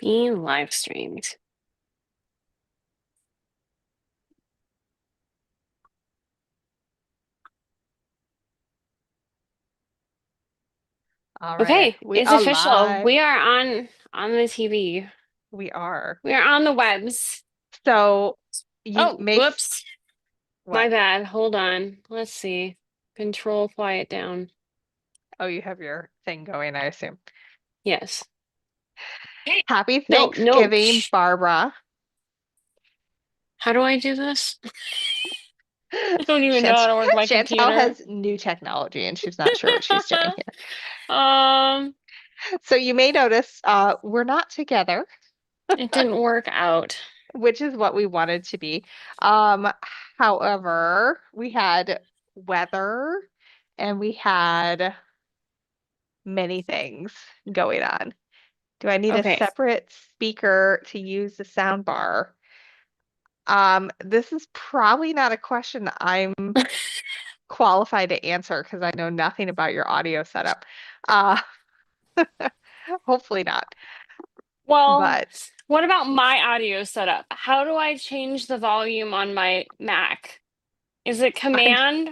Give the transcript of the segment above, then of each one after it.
Being live streamed. All right, Okay, we it's are official. live. We are on the TV. We are. We are on the webs. So you Oh, may whoops. what? My bad. Hold on. Let's see. Control quiet down. Oh, you have your thing going, I assume. Yes. Happy Nope, nope. Thanksgiving, Barbara. How do I do this? I don't even know how Chant to work my Chantel computer. has new technology and she's not sure what she's doing here. Um, So you may notice we're not together, it didn't work out. which is what we wanted to be. Um, However, we had weather and we had many things going on. Do I need a Okay. separate speaker to use the sound bar? This is probably not a question I'm qualified to answer because I know nothing about your audio setup. Uh, Hopefully not. Well, But what about my audio setup? How do I change the volume on my Mac? Is it I'm, command,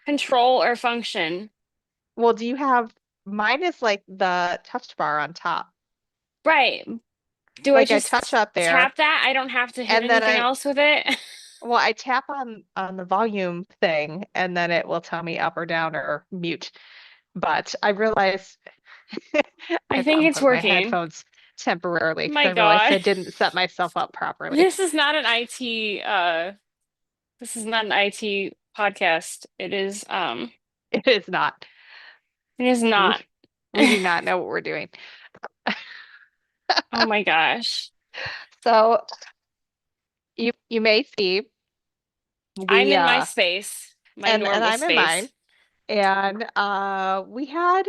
control, or function? well, do you have mine is like the touch bar on top. Right. Do I Like I touch just up there tap that? I don't have to hit and then anything else with it? I tap on the volume thing and then it will tell me up or down or mute. But I realize I I have to think it's unplug my working. headphones temporarily because My I realized I God. didn't set myself up properly. This is not an IT this is not an IT podcast. It is not. It is not. We we do not know what we're doing. Oh my gosh. So you may see I'm we in my space, my and normal I'm in mine space. and we had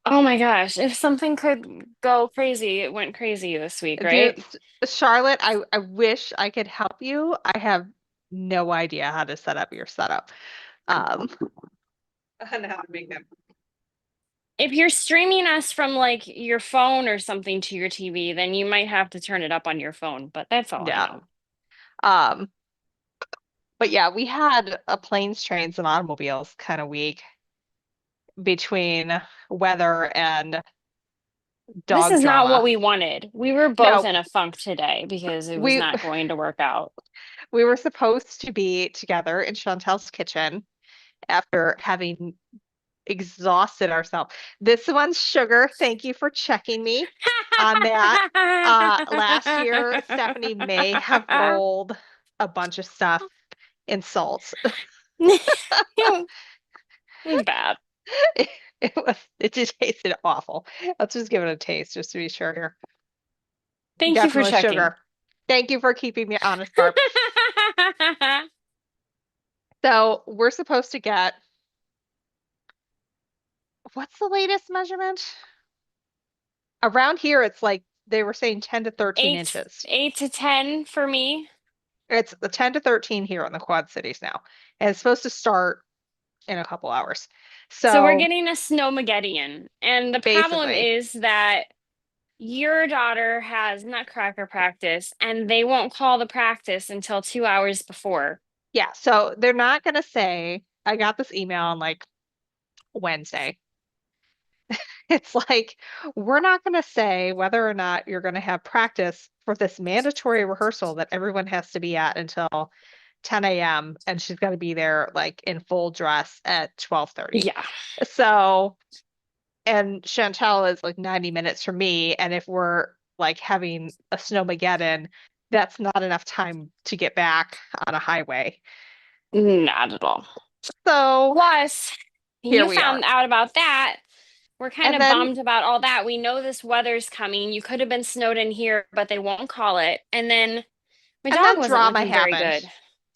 Oh my gosh. If something could go crazy, it went crazy this week, dude, right? Charlotte, I wish I could help you. I have no idea how to set up your setup. Um and how to make them. If you're streaming us from like your phone or something to your TV, then you might have to turn it up on your phone, but that's all I Yeah. know. Um but yeah, we had a planes, trains, and automobiles kind of week between weather and This dog is not what drama. we wanted. We were both No, in a funk today because it was we not going to work out. we were supposed to be together in Chantel's kitchen after having exhausted ourselves. This one's sugar. Thank you for checking me on that. Last year, Stephanie may have rolled a bunch of stuff in salt. It was bad. It just tasted awful. Let's just give it a taste just to be sure here. Thank you for Definitely checking. sugar. Thank you for keeping me honest, Barb. So we're supposed to get, what's the latest measurement? Around here, it's like they were saying 10 to 13 Eight, inches. 8 to 10 for me. It's the 10 to 13 here in the Quad Cities now. And it's supposed to start in a couple hours. So we're So getting a snowmageddon. And the problem basically, is that your daughter has nutcracker practice and they won't call the practice until 2 hours before. yeah. So they're not going to say, I got this email on like Wednesday. It's like, we're not going to say whether or not you're going to have practice for this mandatory rehearsal that everyone has to be at until 10 a.m. and she's got to be there like in full dress at 12:30. Yeah. So, and Chantel is like 90 minutes from me. And if we're like having a snowmageddon, that's not enough time to get back on a highway. Not at all. So Plus, here you we are. found out about that. We're kind And of then, bummed about all that. We know this weather's coming. You could have been snowed in here, but they won't call it. And then my and dog then wasn't drama looking very happened. good.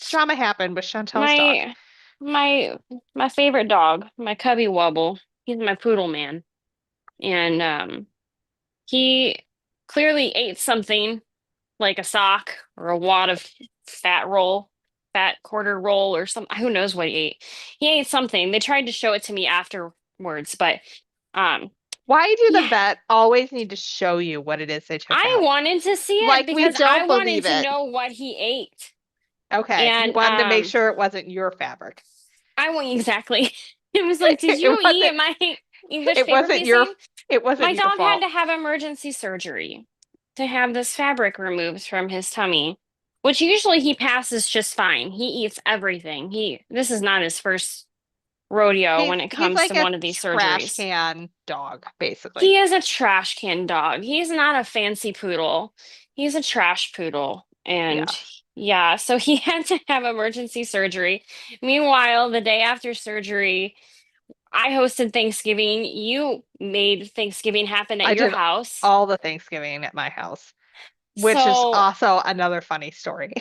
Drama happened with Chantel's dog. My my my favorite dog, my Cubby Wubble, he's my poodle man. And he clearly ate something like a sock or a wad of fat roll, fat quarter roll or something. Who knows what he ate? He ate something. They tried to show it to me afterwards, but um Why do the Yeah, vet always need to show you what it is they took I out? wanted to see it Like, we because I don't wanted believe to it. know what he ate. Okay, you And wanted to make sure it wasn't your fabric. I went exactly. It was like, did It you eat wasn't my English it paper wasn't your piecing? it wasn't My your dog had fault. to have emergency surgery to have this fabric removed from his tummy, which usually he passes just fine. He eats everything. This is not his first rodeo when it He's comes like to a one of these trash surgeries. can dog, basically. He is a trash can dog. He's not a fancy poodle. He's a trash poodle. And Yeah. yeah, so he had to have emergency surgery. Meanwhile, the day after surgery, I hosted Thanksgiving. You made Thanksgiving happen at I your did house. all the Thanksgiving at my house, which is So, also another funny story.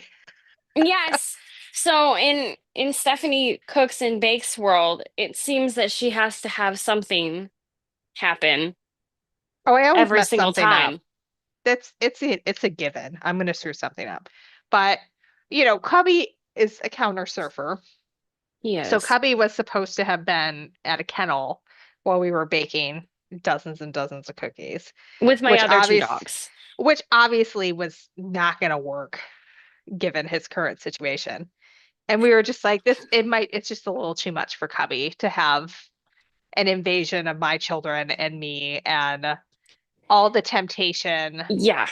yes. So in Stephanie Cooks and Bakes world, it seems that she has to have something happen Oh, I always every mess single something up. time. It's a given. I'm gonna screw something up. But Cubby is a counter surfer. He So is. Cubby was supposed to have been at a kennel while we were baking dozens and dozens of cookies, With my which other two obvious dogs. which obviously was not gonna work given his current situation. And we were just like, it's just a little too much for Cubby to have an invasion of my children and me and all the temptation Yeah.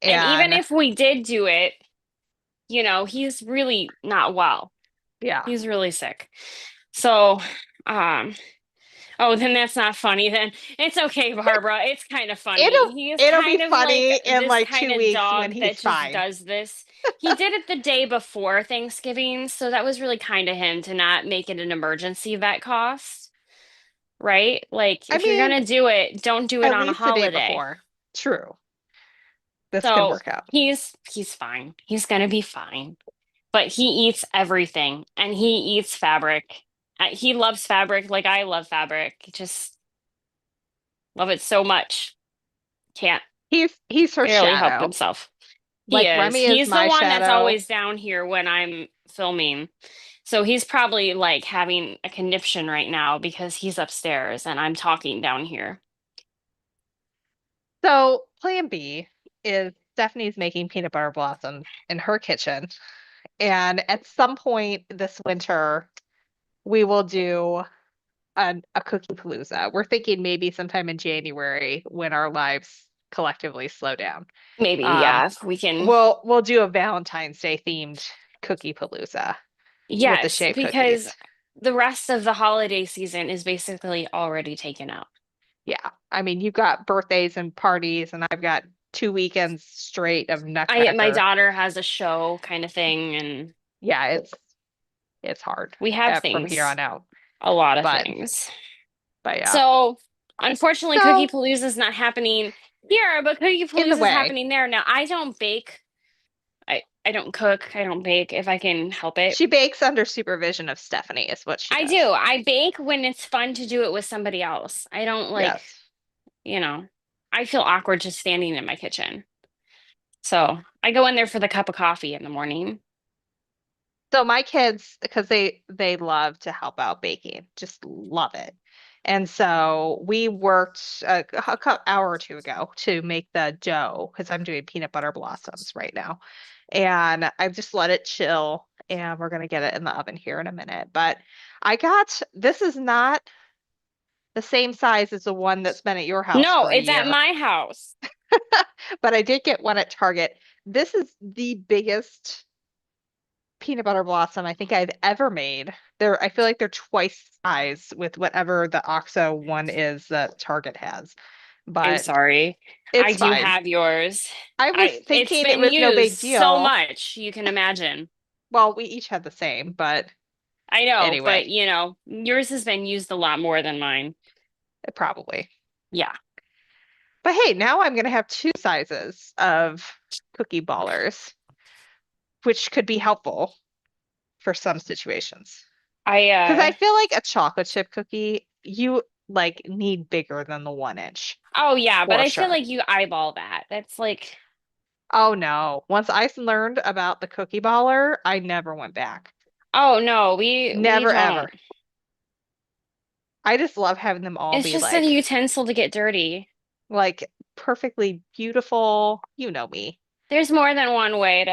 And even and if we did do it, he's really not well. yeah. He's really sick. So, um, oh, then that's not funny then. It's okay, Barbara. It's kind of It'll funny. He is it'll be kind of like funny in this like kind two of weeks when dog he's that just fine. does this. He did it the day before Thanksgiving, so that was really kind of him to not make it an emergency vet cost, right? Like, I if you're mean, gonna do it, don't do it at on a least the day holiday. before. True. This could So work out. he's fine. He's gonna be fine. But he eats everything and he eats fabric. He loves fabric like I love fabric. Just love it so much. Can't He's her barely help shadow. himself. He Like is. Remy is He's the my one that's shadow. always down here when I'm filming. So he's probably like having a conniption right now because he's upstairs and I'm talking down here. So plan B is Stephanie's making peanut butter blossoms in her kitchen. And at some point this winter, we will do a cookie palooza. We're thinking maybe sometime in January when our lives collectively slow down. Maybe, Um, yeah, if we can. we'll do a Valentine's Day themed cookie palooza with the Yes, shape because cookies. the rest of the holiday season is basically already taken out. Yeah. I mean, you've got birthdays and parties, and I've got 2 weekends straight of My Nutcracker. daughter has a show kind of thing, and Yeah, it's hard we have from here things, on out. a lot of But things. but yeah. So, unfortunately, Cookie So Palooza is not happening here, but Cookie in the Palooza is way, happening there. Now, I don't bake. I don't cook. I don't bake if I can help it. she bakes under supervision of Stephanie, is what she I does. do. I bake when it's fun to do it with somebody else. I don't like, Yes. you know, I feel awkward just standing in my kitchen. So I go in there for the cup of coffee in the morning. So my kids, because they love to help out baking, just love it. And so we worked hour or two ago to make the dough because I'm doing peanut butter blossoms right now. And I've just let it chill and we're gonna get it in the oven here in a minute. But this is not the same size as the one that's been at your house No, for a it's at year, my house. but I did get one at Target. This is the biggest peanut butter blossom I think I've ever made. I feel like they're twice the size with whatever the OXO one is that Target has, I'm but sorry. I it's do fine. have yours. I was It's thinking it been was no used big so deal. much, you can imagine. Well, we each had the same, but I know, anyway, but yours has been used a lot more than mine. probably. Yeah. But hey, now I'm gonna have two sizes of cookie ballers, which could be helpful for some situations. I Because I feel like a chocolate chip cookie, you like need bigger than the 1 inch oh yeah, but for I feel sure. like you eyeball that. That's like Oh no. Once I learned about the cookie baller, I never went back. oh no, we Never don't. ever. I just love having them all It's be just a like utensil to get dirty. like perfectly beautiful. You know me. There's more than one way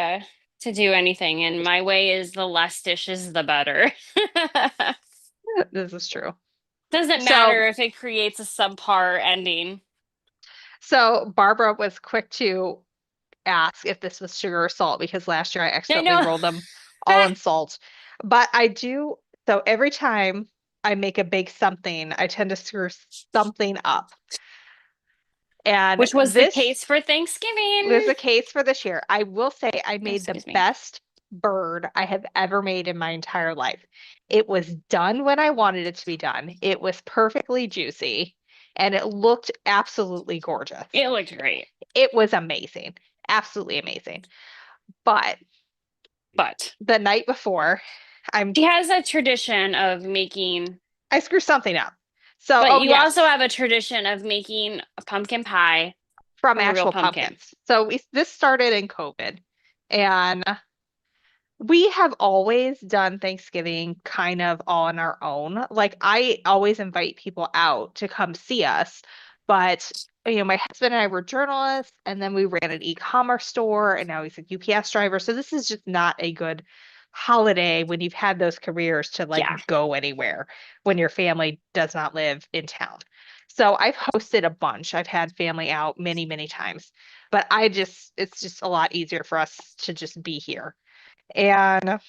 to do anything, and my way is the less dishes, the better. This is true. Doesn't So matter if it creates a subpar ending. so Barbara was quick to ask if this was sugar or salt because last year I I accidentally know. rolled them all in salt. But I do, so every time I make a big something, I tend to screw something up. And Which was the this case for was Thanksgiving. the case for this year. I will say I made the Excuse me. best bird I have ever made in my entire life. It was done when I wanted it to be done. It was perfectly juicy and it looked absolutely gorgeous. It looked great. It was amazing. Absolutely amazing. But But the night before, I'm she has a tradition of making, I screw something up. So, but oh you yes, also have a tradition of making a pumpkin pie from from a real actual pumpkin. pumpkins. So this started in COVID, and we have always done Thanksgiving kind of on our own. Like I always invite people out to come see us, but my husband and I were journalists, and then we ran an e-commerce store, and now he's a UPS driver. So this is just not a good holiday when you've had those careers to like Yeah. go anywhere when your family does not live in town. So I've hosted a bunch. I've had family out many, many times, but it's just a lot easier for us to just be here. And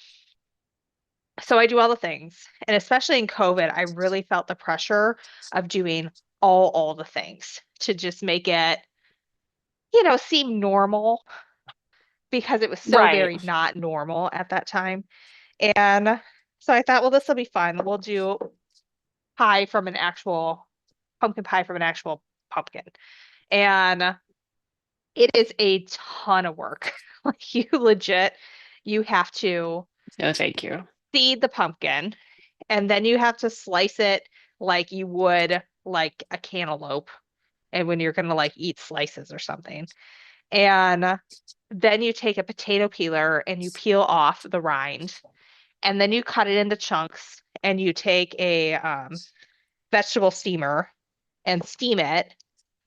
so I do all the things. And especially in COVID, I really felt the pressure of doing all the things to just make it, seem normal because it was so Right. very not normal at that time. And so I thought, well, this will be fun. We'll do pie from an actual pumpkin pie from an actual pumpkin. And it is a ton of work. Like you legit, you have to No, thank you. seed the pumpkin. And then you have to slice it like you would like a cantaloupe and when you're gonna like eat slices or something. And then you take a potato peeler and you peel off the rind and then you cut it into chunks and you take a vegetable steamer and steam it,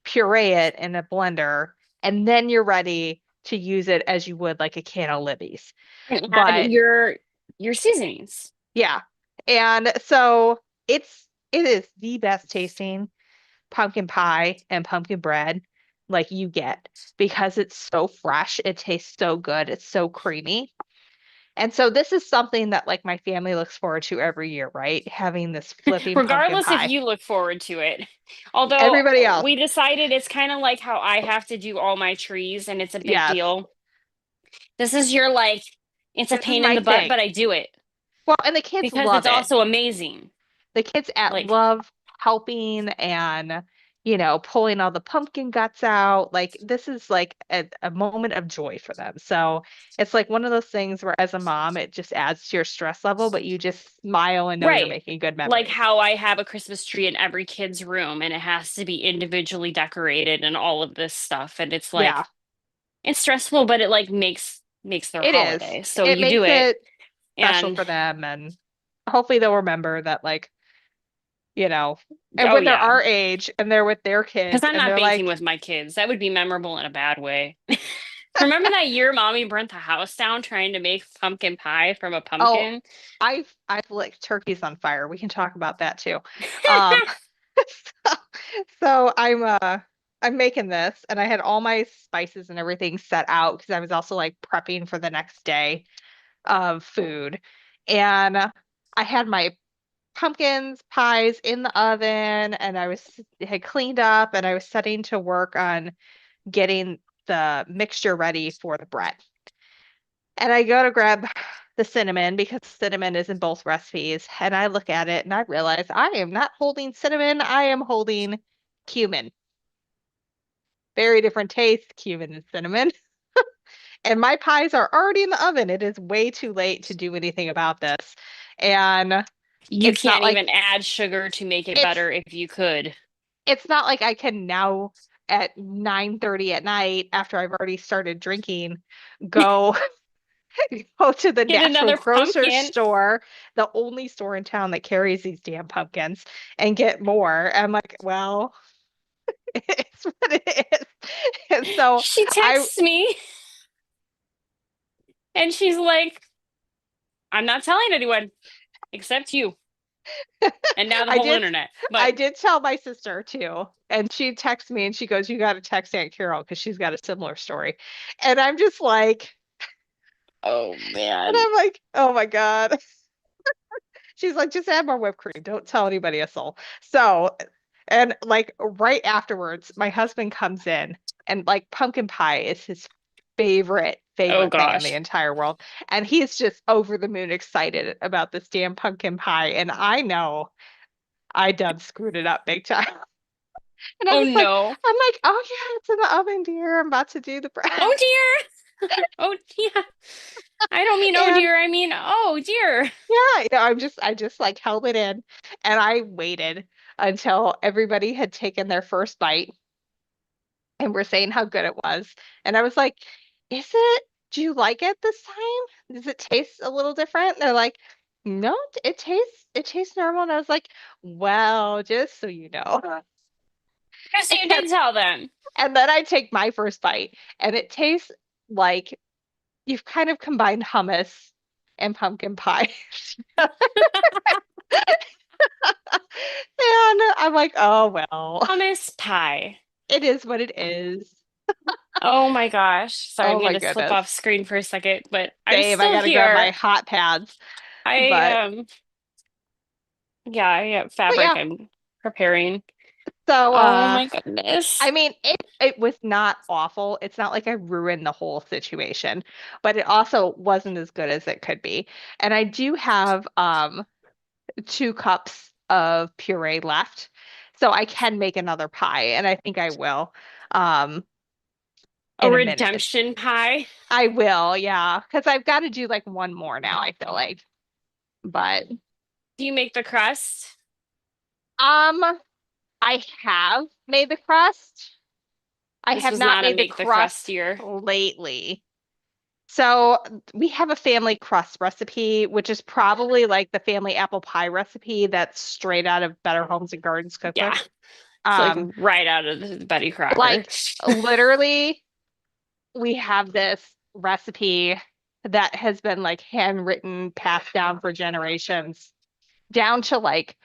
puree it in a blender, and then you're ready to use it as you would like a can of Libby's. And add But your seasonings. yeah. And so it is the best tasting pumpkin pie and pumpkin bread like you get because it's so fresh. It tastes so good. It's so creamy. And so this is something that like my family looks forward to every year, right? Having this flipping pumpkin Regardless if pie. you look forward to it. Although Everybody else, we decided it's kind of like how I have to do all my trees and it's a big yes, deal. This is your like, it's a this is pain in my the butt, thing. but I do it Well, and the kids because love it's it. also amazing. The kids at Like, love helping and pulling all the pumpkin guts out. Like this is like a moment of joy for them. So it's like one of those things where as a mom, it just adds to your stress level, but you just smile and know you're right. making good Like memories. how I have a Christmas tree in every kid's room and it has to be individually decorated and all of this stuff. And it's Yeah, like, it's stressful, but it like makes their it is. holiday. So It you do makes it it special and for them and hopefully they'll remember that like, you know, and oh when they're yeah. our age and they're with their Because kids I'm and not they're baking like, with my kids. That would be memorable in a bad way. Remember that year mommy burnt the house down trying to make pumpkin pie from a "Oh, pumpkin? I've lit turkeys on fire. We can talk about that too." Um, so, so I'm making this and I had all my spices and everything set out because I was also like prepping for the next day of food. And I had my pumpkins, pies in the oven and had cleaned up and I was setting to work on getting the mixture ready for the bread. And I go to grab the cinnamon because cinnamon is in both recipes. And I look at it and I realize I am not holding cinnamon, I am holding cumin. Very different taste, cumin and cinnamon. And my pies are already in the oven. It is way too late to do anything about this. And You it's not can't like even add sugar to make it it's better if you could. it's not like I can now at 9:30 at night after I've already started drinking go Go to the Get natural another grocer pumpkin. store, the only store in town that carries these damn pumpkins, and get more. I'm like, well, it's what it is. And so She I texts me and she's like, I'm not telling anyone except you. And now the I whole did internet. I But did tell my sister too. And she texts me and she goes, you got to text Aunt Carol because she's got a similar story. And I'm just like, oh and man. I'm like, oh my God. She's like, just add more whipped cream. Don't tell anybody a soul. So, and like right afterwards, my husband comes in and like pumpkin pie is his Oh favorite thing in the gosh. entire world. And he's just over the moon excited about this damn pumpkin pie. And I know I done screwed it up big time. And Oh no. I'm like, oh yeah, it's in the oven, dear. I'm about to do the bread. Oh dear. Oh yeah. I don't mean oh And dear. I mean oh dear. yeah, I just like held it in and I waited until everybody had taken their first bite and were saying how good it was. And I was like, do you like it this time? Does it taste a little different? They're like, no, it tastes normal. And I was like, well, just so you know. Yes, you And, did tell them. and then I take my first bite and it tastes like you've kind of combined hummus and pumpkin pie. And I'm like, oh well, Hummus pie. it is what it is. Oh my gosh. Sorry, I'm Oh my gonna slip goodness. off screen for a second, but I'm Dave, I still gotta grab my here. hot pads. I But yeah, I got but fabric yeah. I'm preparing. So Oh my goodness. I mean it was not awful. It's not like I ruined the whole situation, but it also wasn't as good as it could be. And I do have 2 cups of puree left. So I can make another pie, and I think I will um A in a minute. redemption pie. I will, yeah, because I've got to do like one more now, I feel like. But Do you make the crust? um I have made the crust. I This have was not not a made the make the crust crust year. lately. So we have a family crust recipe, which is probably like the family apple pie recipe that's straight out of Better Homes and Gardens Yeah. cookbook. It's like Um, right out of the Betty Crocker. like literally we have this recipe that has been like handwritten, passed down for generations, down to like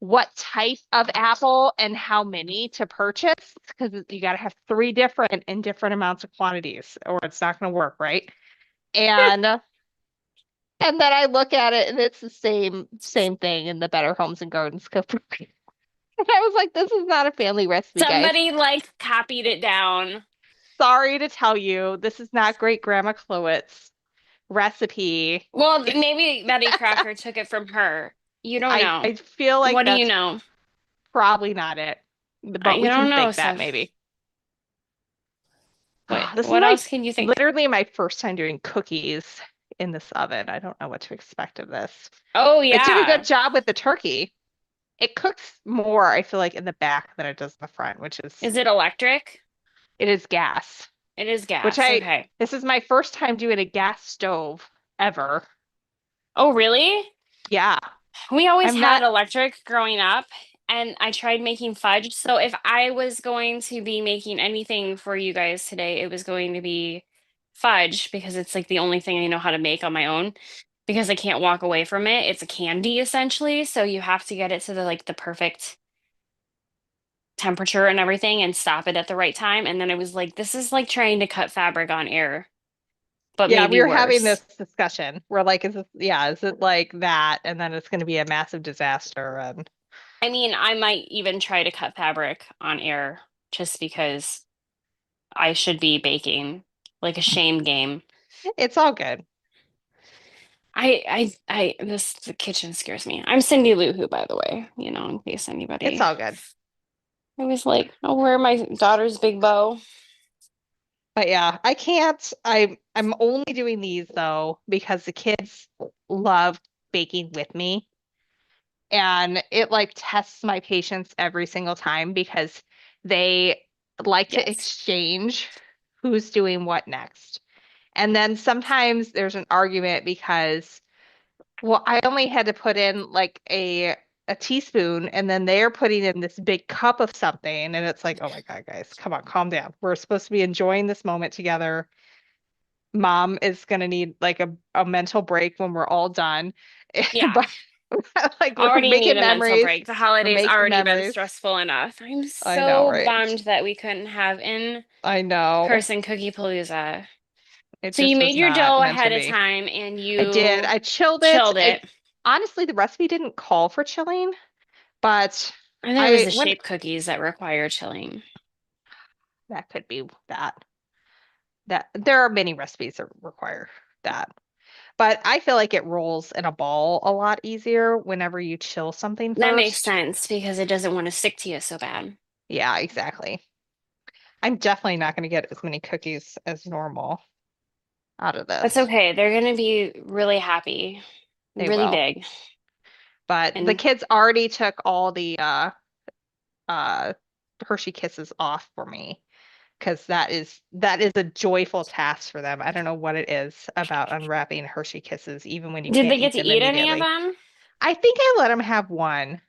what type of apple and how many to purchase, because you got to have 3 different in different amounts of quantities, or it's not going to work, right? And and then I look at it and it's the same thing in the Better Homes and Gardens cookbook. And I was like, this is not a family recipe, guys. Somebody like copied it down. Sorry to tell you, this is not great Grandma Cloet's recipe. Well, maybe Betty Crocker took it from her. You don't know. I feel like What do you that's know? probably not it, but You we can don't know, think that Seth. maybe. What This is what my else can you think? literally my first time doing cookies in this oven. I don't know what to expect of this. Oh It did a good yeah. job with the turkey. It cooks more, I feel like, in the back than it does in the front, which is Is it electric? it is gas. It is Which gas. I Okay. This is my first time doing a gas stove ever. Oh, really? Yeah. We always I'm had not electric growing up, and I tried making fudge. So if I was going to be making anything for you guys today, it was going to be fudge because it's like the only thing I know how to make on my own because I can't walk away from it. It's a candy essentially, so you have to get it to the perfect temperature and everything and stop it at the right time. And then I was like, this is like trying to cut fabric on air, but Yeah, we maybe were having this worse. discussion. We're like, is it like that? And then it's going to be a massive disaster. And I mean, I might even try to cut fabric on air just because I should be baking like a shame game. it's all good. This the kitchen scares me. I'm Cindy Lou Who, by the way, in case It's anybody. all good. I was like, I'll wear my daughter's big bow. But yeah, I can't. I'm only doing these though because the kids love baking with me. And it like tests my patience every single time because they like to Yes. exchange who's doing what next. And then sometimes there's an argument because, well, I only had to put in like a teaspoon, and then they're putting in this big cup of something, and it's like, oh my God, guys, come on, calm down. We're supposed to be enjoying this moment together. Mom is gonna need like a mental break when we're all done. Yeah. But like we're Already need making a mental memories. break. The We're holidays making already been memories. stressful enough. I'm I know, so right? bummed that we couldn't have I know. in-person Cookie Palooza. It So you just was made your not dough meant to ahead of be. time and I did. you I chilled it. chilled it. Honestly, the recipe didn't call for chilling, but I think it was I the when shape cookies that require chilling. that could be that. That there are many recipes that require that. But I feel like it rolls in a ball a lot easier whenever you chill something That makes first. sense because it doesn't want to stick to you so bad. Yeah, exactly. I'm definitely not going to get as many cookies as normal out of That's this. okay. They're going to be really happy, They really will. big. But the And kids already took all the uh Hershey Kisses off for me because that is a joyful task for them. I don't know what it is about unwrapping Hershey Kisses, even when you did can't they get eat to them eat any of immediately. them? I think I let them have one,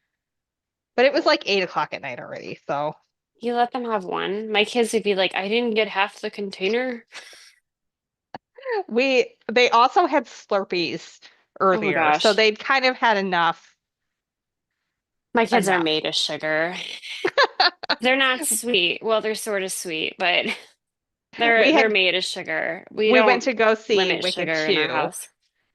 but it was like 8 o'clock at night already. So You let them have one. My kids would be like, I didn't get half the container. they also had Slurpees Oh my earlier, so gosh. they'd kind of had My kids are enough. made of sugar. They're not sweet. Well, they're sort of sweet, but We they're had made of sugar. We we went don't to go see limit Wicked sugar in our 2. house.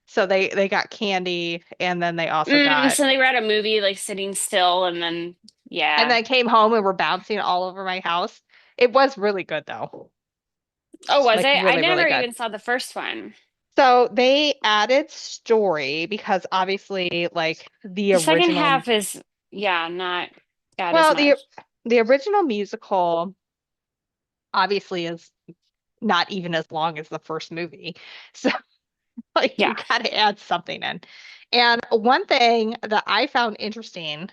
So they got candy, and then they also got, So they were at a movie like sitting still and then and yeah. then came home and were bouncing all over my house. It was really good though. Oh, was Like it? I really, really never good. even saw the first one. So they added story because obviously like the The second original, half is yeah, not got as well, much. the original musical obviously is not even as long as the first movie. So like you Yeah. got to add something in. And one thing that I found interesting,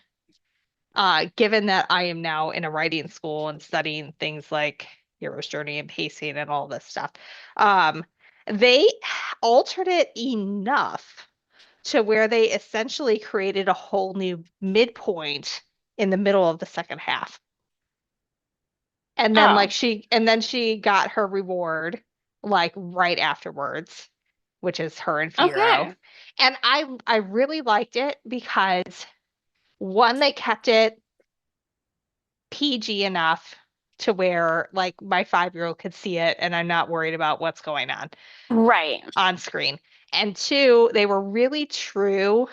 given that I am now in a writing school and studying things like hero's journey and pacing and all this stuff, um, they altered it enough to where they essentially created a whole new midpoint in the middle of the second half. Oh, And then she got her reward like right afterwards, which is her and Figaro. okay. And I really liked it because one, they kept it PG enough to where like my 5-year-old could see it and I'm not worried about what's going Right. on screen. And two, they were really true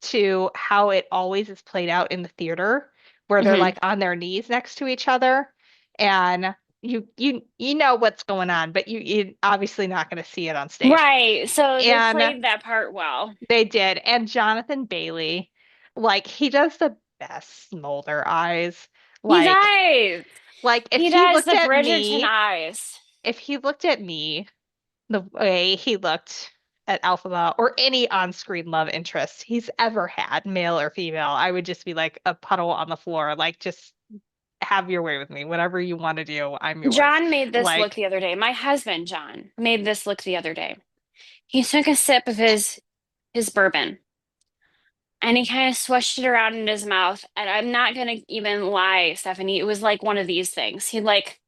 to how it always is played out in the theater, where they're hmm like on their knees next to each other, and you know what's going on, but you're obviously not going to see it on stage. Right. So they And played that part well. they did. And Jonathan Bailey, like he does the best smolder eyes. He Like does. like He does the Bridgerton eyes. if he looked at me the way he looked at Alphaba or any on-screen love interest he's ever had, male or female, I would just be like a puddle on the floor, like just have your way with me. Whatever you want to do, I'm yours. John made this look Like, the other day. My husband, John, made this look the other day. He took a sip of his bourbon and he kind of swished it around in his mouth. And I'm not gonna even lie, Stephanie. It was like one of these things. He like,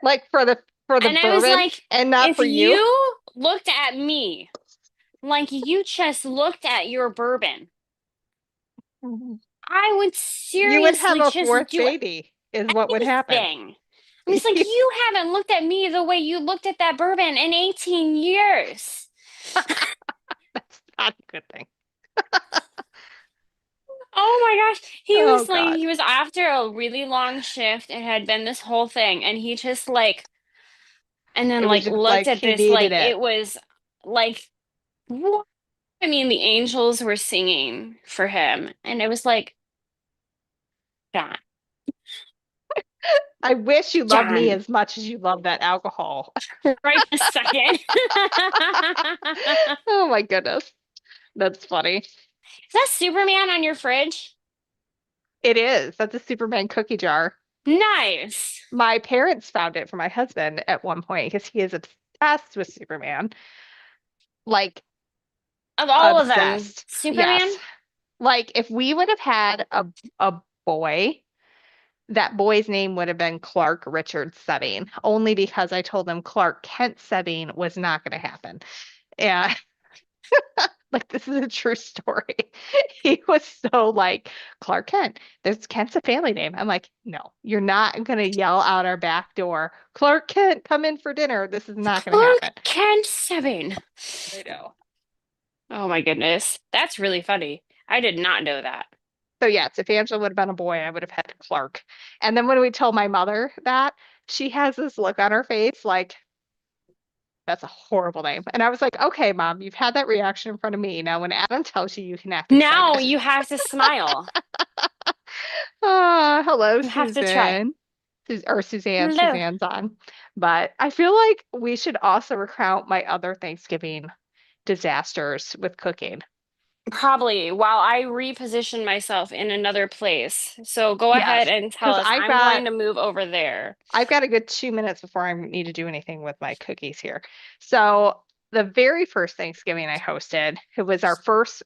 like for the and I was bourbon like, and not if for you. you looked at me like you just looked at your bourbon, I would You would have seriously a just fourth do baby, is what would happen. anything. I'm just like, you haven't looked at me the way you looked at that bourbon in 18 years. That's not a good thing. Oh my gosh. Oh God. He was after a really long shift. It had been this whole thing. And he just like, and then It was like just looked like at he this needed like it. it was like, what? I mean, the angels were singing for him. And it was like, John, I wish you loved me John, as much as you love that alcohol. right this second. Oh my goodness. That's funny. Is that Superman on your fridge? It is. That's a Superman cookie jar. Nice. My parents found it for my husband at one point because he is obsessed with Superman. Like, Of all of them, obsessed. Yes. Superman? Like, if we would have had a boy, that boy's name would have been Clark Richard Sebbing, only because I told him Clark Kent Sebbing was not going to happen. And like, this is a true story. He was so like, Clark Kent, there's Kent's a family name. I'm like, no, you're not going to yell out our back door, Clark Kent, come in for dinner. This is not going to Clark happen. Kent Seven. I know. Oh my goodness. That's really funny. I did not know that. So yes, if Angela would have been a boy, I would have had Clark. And then when we told my mother that, she has this look on her face like, that's a horrible name. And I was like, okay, mom, you've had that reaction in front of me. Now, when Adam tells you, you can act Now excited. you have to smile. Hello, You have to try. Susan. Or Suzanne. Hello. Suzanne's on. But I feel like we should also recount my other Thanksgiving disasters with cooking. Probably while I reposition myself in another place. So go ahead Yes, and tell because us. I'm going to move over there. I've got a good 2 minutes before I need to do anything with my cookies here. So the very first Thanksgiving I hosted, it was our first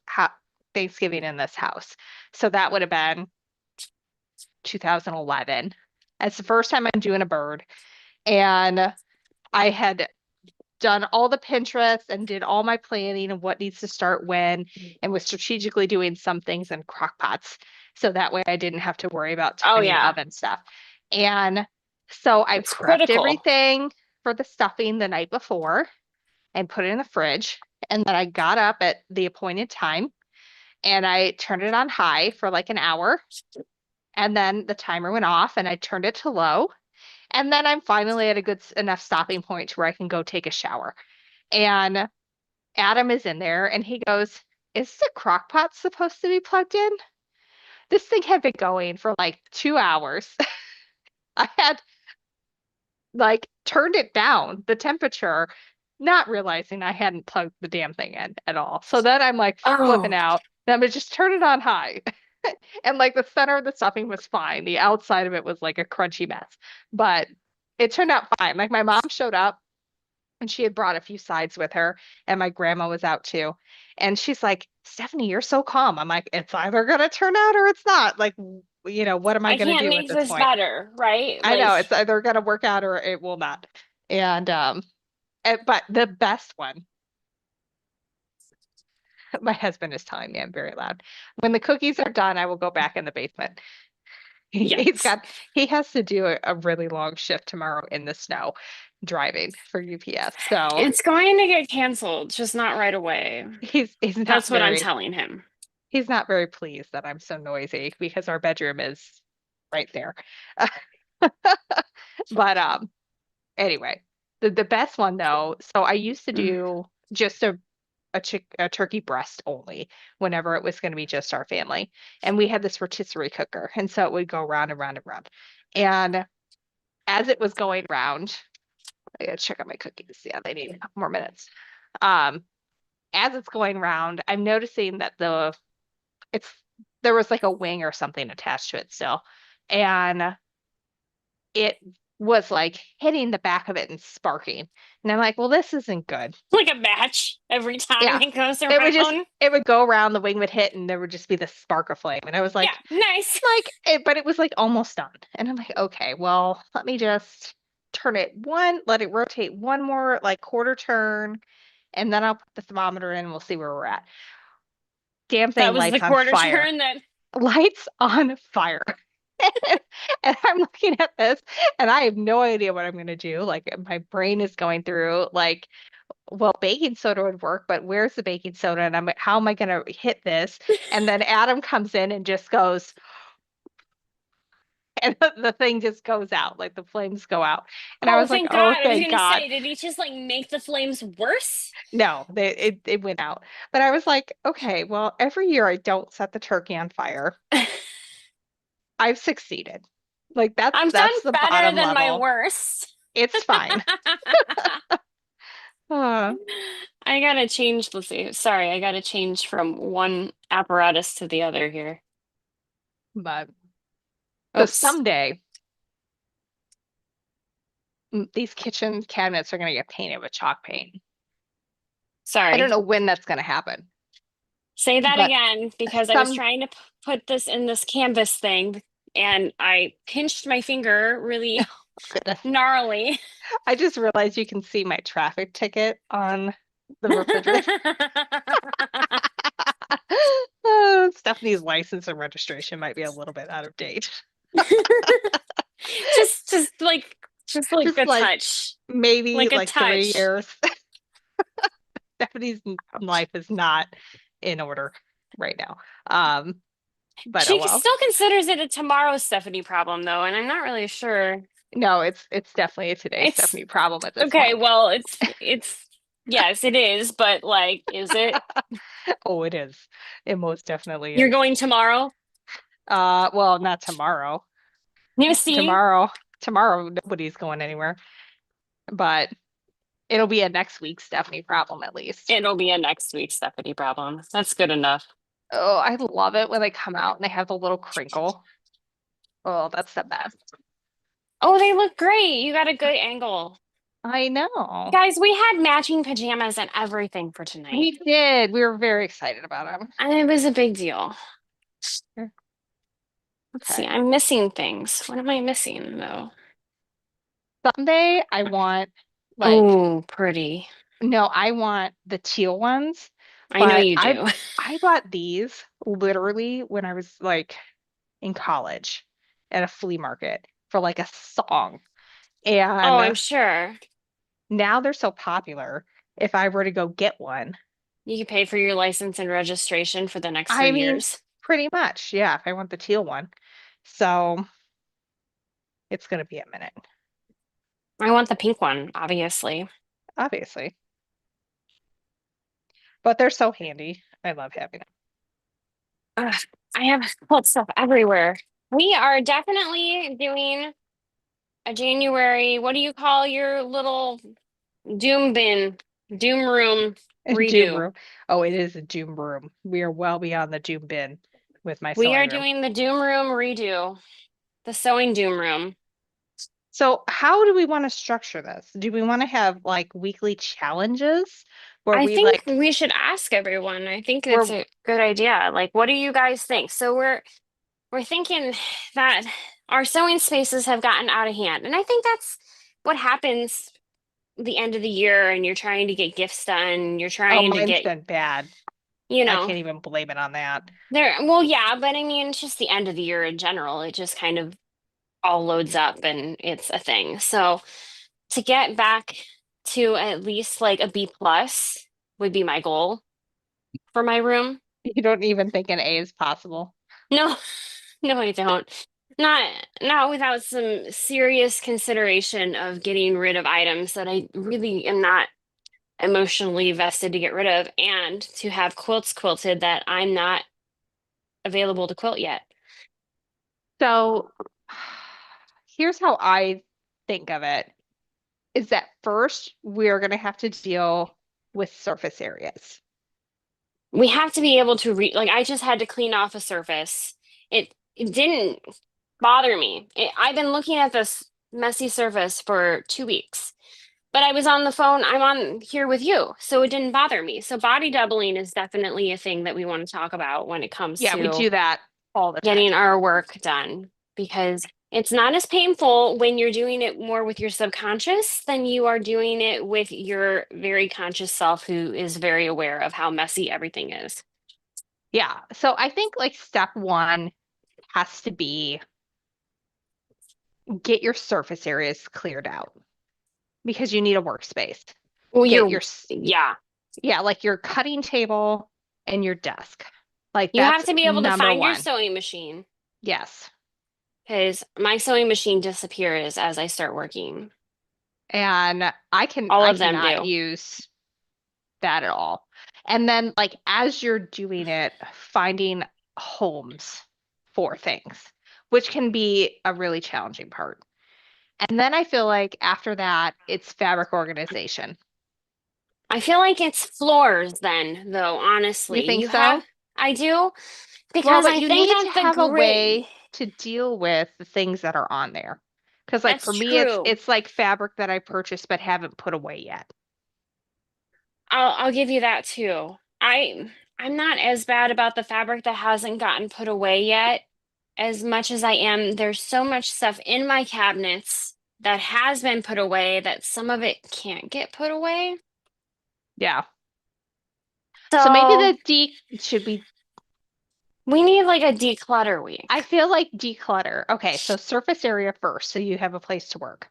Thanksgiving in this house. So that would have been 2011. It's the first time I'm doing a bird. And I had done all the Pinterest and did all my planning of what needs to start when and was strategically doing some things in crock pots. So that way I didn't have to worry about Oh timing yeah, oven stuff. And so I it's prepped critical. everything for the stuffing the night before and put it in the fridge. And then I got up at the appointed time and I turned it on high for like an hour. And then the timer went off and I turned it to low. And then I'm finally at a good enough stopping point to where I can go take a shower. And Adam is in there and he goes, is the crock pot supposed to be plugged in? This thing had been going for like 2 hours. I had like turned it down, the temperature, not realizing I hadn't plugged the damn thing in at all. So then I'm like flipping Oh, out. Then I'm just turn it on high. And like the center of the stuffing was fine. The outside of it was like a crunchy mess. But it turned out fine. Like my mom showed up and she had brought a few sides with her, and my grandma was out too. And she's like, Stephanie, you're so calm. I'm like, it's either gonna turn out or it's not. Like, what am I I gonna can't do at make this this point? better, right? I Like, know it's either gonna work out or it will not. And but the best one, my husband is telling me I'm very loud. When the cookies are done, I will go back in the basement. He's yes. got he has to do a really long shift tomorrow in the snow driving for UPS. So It's going to get canceled, just not right away. he's not That's what I'm very telling him. he's not very pleased that I'm so noisy because our bedroom is right there. But anyway, the best one though, so I used to Mm. do just a turkey breast only whenever it was going to be just our family. And we had this rotisserie cooker, and so it would go round and round and round. And as it was going round, I gotta check out my cookies. Yeah, they need a couple more minutes. Um, as it's going round, I'm noticing that it's there was like a wing or something attached to it still. And it was like hitting the back of it and sparking. And I'm like, well, this isn't good. Like a match every time Yeah. it goes It around. would go around, the wing would hit, and there would just be this spark of flame. And I was Yeah, nice. but it was like almost done. And I'm like, okay, well, let me just let it rotate one more like quarter turn, and then I'll put the thermometer in and we'll see where we're at. Damn That thing was the lights on quarter fire. turn that. Lights on fire. And I'm looking at this and I have no idea what I'm going to do. Like my brain is going through like, well, baking soda would work, but where's the baking soda? And I'm like, how am I going to hit this? And then Adam comes in and just goes, and the thing just goes out, like the flames go out. And I Oh, was like, thank oh, God. I was thank gonna God. say, did he just like make the flames worse? No, it went out. But I was like, okay, well, every year I don't set the turkey on fire. I've succeeded. Like I've done that's the better bottom than my level. worst. It's fine. Uh, I gotta change. Let's see. Sorry, I gotta change from one apparatus to the other here. but so Oops. someday these kitchen cabinets are going to get painted with chalk paint. I don't Sorry. know when that's going to happen, Say that but again because I was some, trying to put this in this canvas thing and I pinched my finger really goodness. gnarly. I just realized you can see my traffic ticket on the refrigerator. Stephanie's license and registration might be a little bit out of date. Just like Just a like touch. maybe Like a like 3 years. touch. Stephanie's life is not in order right now. But oh She well. still considers it a tomorrow Stephanie problem though, and I'm not really sure. No, it's definitely a today It's Stephanie problem at this okay, point. well, it's yes, it is, but like, is it? Oh, it is. It most definitely You're is. going tomorrow? Well, not tomorrow. You see, Tomorrow, tomorrow nobody's going anywhere. But it'll be a next week Stephanie problem at least. it'll be a next week Stephanie problem. That's good enough. Oh, I love it when they come out and they have the little crinkle. Oh, that's the best. Oh, they look great. You got a good angle. I know. Guys, we had matching pajamas and everything for tonight. We did. We were very excited about them. And it was a big deal. Let's see, Okay. I'm missing things. What am I missing though? Someday I want like Oh, pretty. no, I want the teal ones, I know but you I do. I bought these literally when I was like in college at a flea market for like a song. Oh, I'm And sure. now they're so popular. If I were to go get one, You can pay for your license and registration for the next I three mean, years. pretty much, yeah, if I want the teal one. So it's gonna be a minute, I want the pink one, obviously. obviously. But they're so handy. I love having them. Ugh, I have quilt stuff everywhere. We are definitely doing a January, what do you call your little doom bin, doom room Doom redo? room. Oh, it is a doom room. We are well beyond the doom bin with my We are sewing room. doing the doom room redo, the sewing doom room. So, how do we want to structure this? Do we want to have like weekly challenges where I we think like we should ask everyone. I think it's where a good idea. Like, what do you guys think? So we're thinking that our sewing spaces have gotten out of hand. And I think that's what happens the end of the year and you're trying to get gifts done, you're oh, trying to mine's get, been bad. you I know, can't even blame it on that. there, well, yeah, but I mean, it's just the end of the year in general. It just kind of all loads up and it's a thing. So to get back to at least like a B plus would be my goal for my room. You don't even think an A is possible. No, no, I don't. Not without some serious consideration of getting rid of items that I really am not emotionally vested to get rid of and to have quilts quilted that I'm not available to quilt yet. So, here's how I think of it is that first we're going to have to deal with surface areas. We have to be able to read, like I just had to clean off a surface. It didn't bother me. I've been looking at this messy surface for 2 weeks. But I was on the phone, I'm on here with you, so it didn't bother me. So body doubling is definitely a thing that we want to talk about when it comes Yeah, we to do that all the time. getting our work done because it's not as painful when you're doing it more with your subconscious than you are doing it with your very conscious self who is very aware of how messy everything is. Yeah. So I think like step one has to be get your surface areas cleared out because you need a workspace. Well, Get your, yeah, yeah, like your cutting table and your desk. Like you have that's to be able to number find your one. sewing machine Yes. because my sewing machine disappears as I start working. And All I of them cannot do. use that at all. And then like as you're doing it, finding homes for things, which can be a really challenging part. And then I feel like after that, it's fabric organization. I feel like it's floors then, though, You honestly. think so? I do, Well, because but I you think need to that the have a grit, way to deal with the things that are on there. Because like That's for me, it's true. it's like fabric that I purchased but haven't put away yet. I'll give you that too. I'm not as bad about the fabric that hasn't gotten put away yet as much as I am. There's so much stuff in my cabinets that has been put away that some of it can't get put away. Yeah. So maybe So the D should be, we need like a declutter I week. feel like declutter. Okay, so surface area first, so you have a place to work.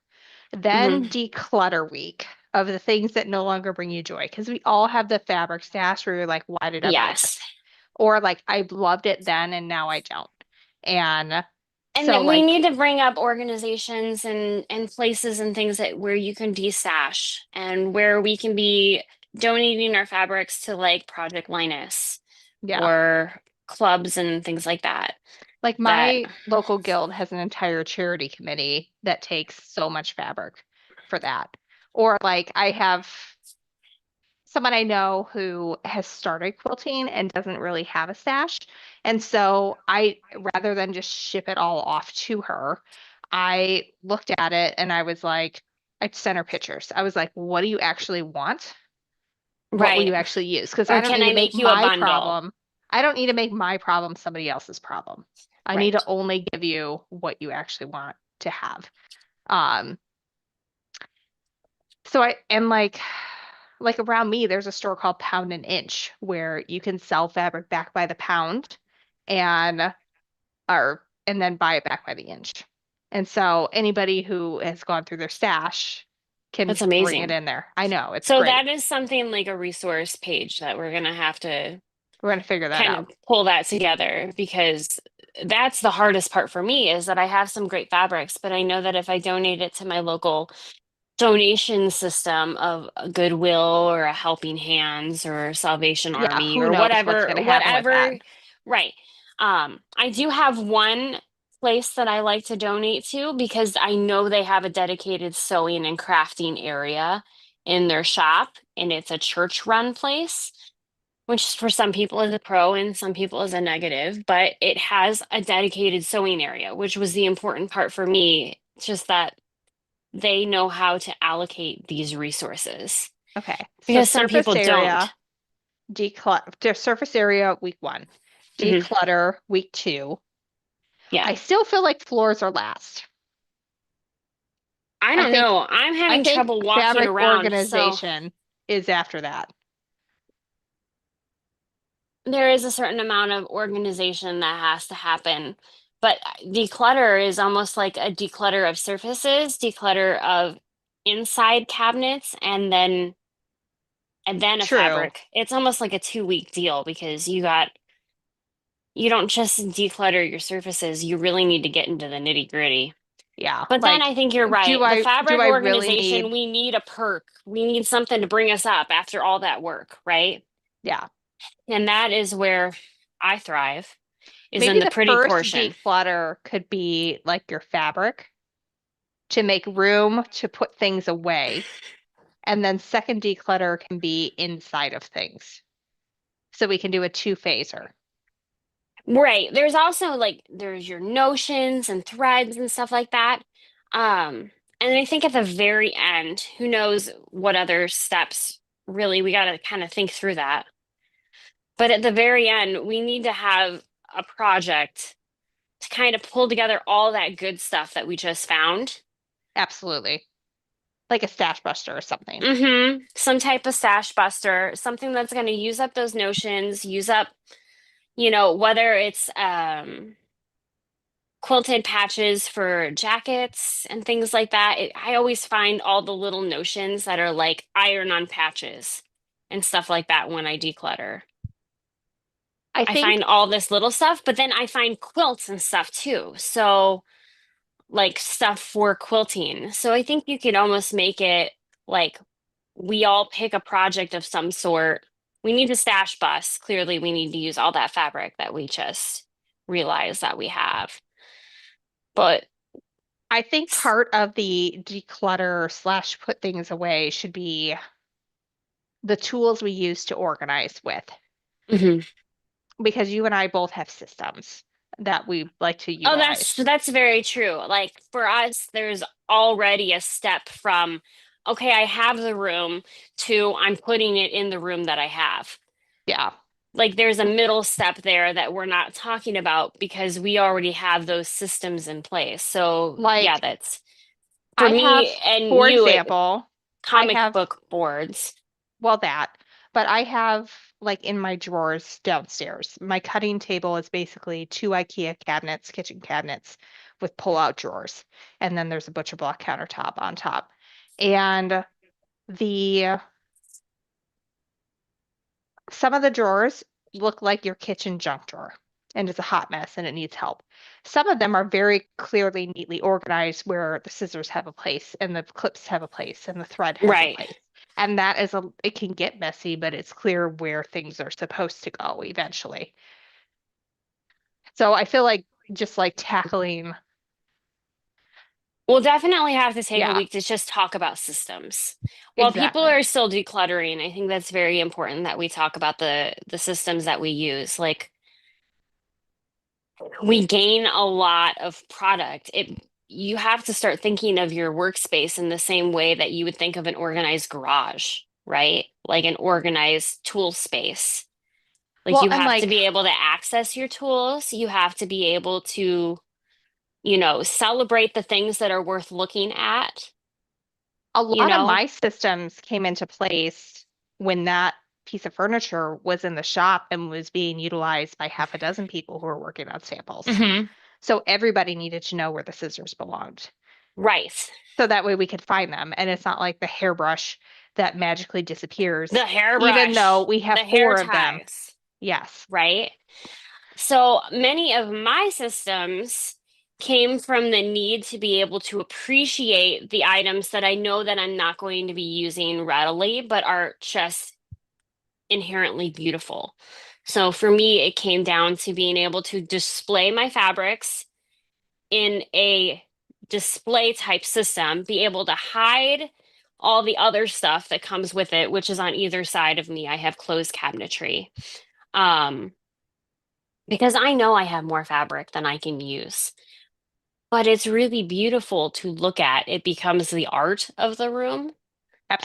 Then Hmm. declutter week of the things that no longer bring you joy. Because we all have the fabric stash where you're like, why did I buy Yes. this? Or like, I loved it then and now I don't. And And so then we like, need to bring up organizations and places and things that where you can destash and where we can be donating our fabrics to like Project Linus yeah. or clubs and things like that. Like That my local guild has an entire charity committee that takes so much fabric for that. Or like I have someone I know who has started quilting and doesn't really have a stash. And so rather than just ship it all off to her, I looked at it and I was like, I sent her pictures. I was like, what do you actually want? What will right. you actually use? Because I Or don't can need I to make make you a my bundle? problem. I don't need to make my problem somebody else's problem. I need to Right. only give you what you actually want to have. Um, so I and like around me, there's a store called Pound and Inch where you can sell fabric back by the pound and and then buy it back by the inch. And so anybody who has gone through their stash can That's bring it amazing. in there. I know, it's So great. that is something like a resource page that we're gonna have to We're gonna figure that kind out. of pull that together because that's the hardest part for me is that I have some great fabrics, but I know that if I donate it to my local donation system of a Goodwill or a Helping Hands or Salvation Yeah, Army who or knows what's whatever, gonna happen with that. whatever, right. I do have one place that I like to donate to because I know they have a dedicated sewing and crafting area in their shop, and it's a church run place which for some people is a pro and some people is a negative, but it has a dedicated sewing area, which was the important part for me. It's just that they know how to allocate these resources Okay, so because some surface people don't. area, surface area week one, Hmm. declutter week two. Yeah. I still feel like floors are last. I I don't think know. I'm I having think trouble walking fabric around. So organization is after that. there is a certain amount of organization that has to happen. But declutter is almost like a declutter of surfaces, declutter of inside cabinets, and then a True. fabric. It's almost like a 2 week deal because you don't just declutter your surfaces, you really need to get into the nitty gritty. Yeah. But then Like, I think you're do right. The I fabric really organization, need, we need a perk. We need something to bring us up after all that work, right? yeah. And that is where I thrive, is in Maybe the the pretty first portion. declutter could be like your fabric to make room to put things away. And then second declutter can be inside of things. So we can do a two-phaser. Right. There's also like there's your notions and threads and stuff like that. And I think at the very end, who knows what other steps really we got to kind of think through that. But at the very end, we need to have a project to kind of pull together all that good stuff that we just found. Absolutely. Like a stash buster or something. Some type of stash buster, something that's going to use up those notions, use up, whether it's quilted patches for jackets and things like that. I always find all the little notions that are like iron on patches and stuff like that when I declutter. I I find think all this little stuff, but then I find quilts and stuff too. So, like stuff for quilting. So, I think you could almost make it like we all pick a project of some sort. We need a stash bus. Clearly, we need to use all that fabric that we just realized that we have. But I think part of the declutter slash put things away should be the tools we use to organize with. mhm. Because you and I both have systems. that we like to Oh, utilize. that's very true. Like for us, there's already a step from, okay, I have the room to I'm putting it in the room that I have. Yeah. Like there's a middle step there that we're not talking about because we already have those systems in place. So yeah, Like that's for I me have, and for you, example, I comic have, book boards. well, that, but I have like in my drawers downstairs. My cutting table is basically two IKEA cabinets, kitchen cabinets with pull-out drawers. And then there's a butcher block countertop on top. And the some of the drawers look like your kitchen junk drawer, and it's a hot mess and it needs help. Some of them are very clearly, neatly organized where the scissors have a place and the clips have a place and the thread has a Right. place. And that is it can get messy, but it's clear where things are supposed to go eventually. So I feel like just like tackling, We'll definitely have to take a yeah, week to just talk about systems. While people exactly. are still decluttering, I think that's very important that we talk about the systems that we use. Like we gain a lot of product. It you have to start thinking of your workspace in the same way that you would think of an organized garage, right? Like an organized tool space. Like Well, you and have to like be able to access your tools. You have to be able to, celebrate the things that are worth looking at, a you lot of know? my systems came into place when that piece of furniture was in the shop and was being utilized by half a dozen people who were working on samples. Hmm. So everybody needed to know where the scissors belonged. Right. So that way we could find them. And it's not like the hairbrush that magically disappears, The even though hairbrush, we have the hair four of them. ties, Yes. right? So many of my systems came from the need to be able to appreciate the items that I know that I'm not going to be using readily, but are just inherently beautiful. So for me, it came down to being able to display my fabrics in a display type system, be able to hide all the other stuff that comes with it, which is on either side of me. I have closed cabinetry. Um, because I know I have more fabric than I can use. But it's really beautiful to look at. It becomes the art of the room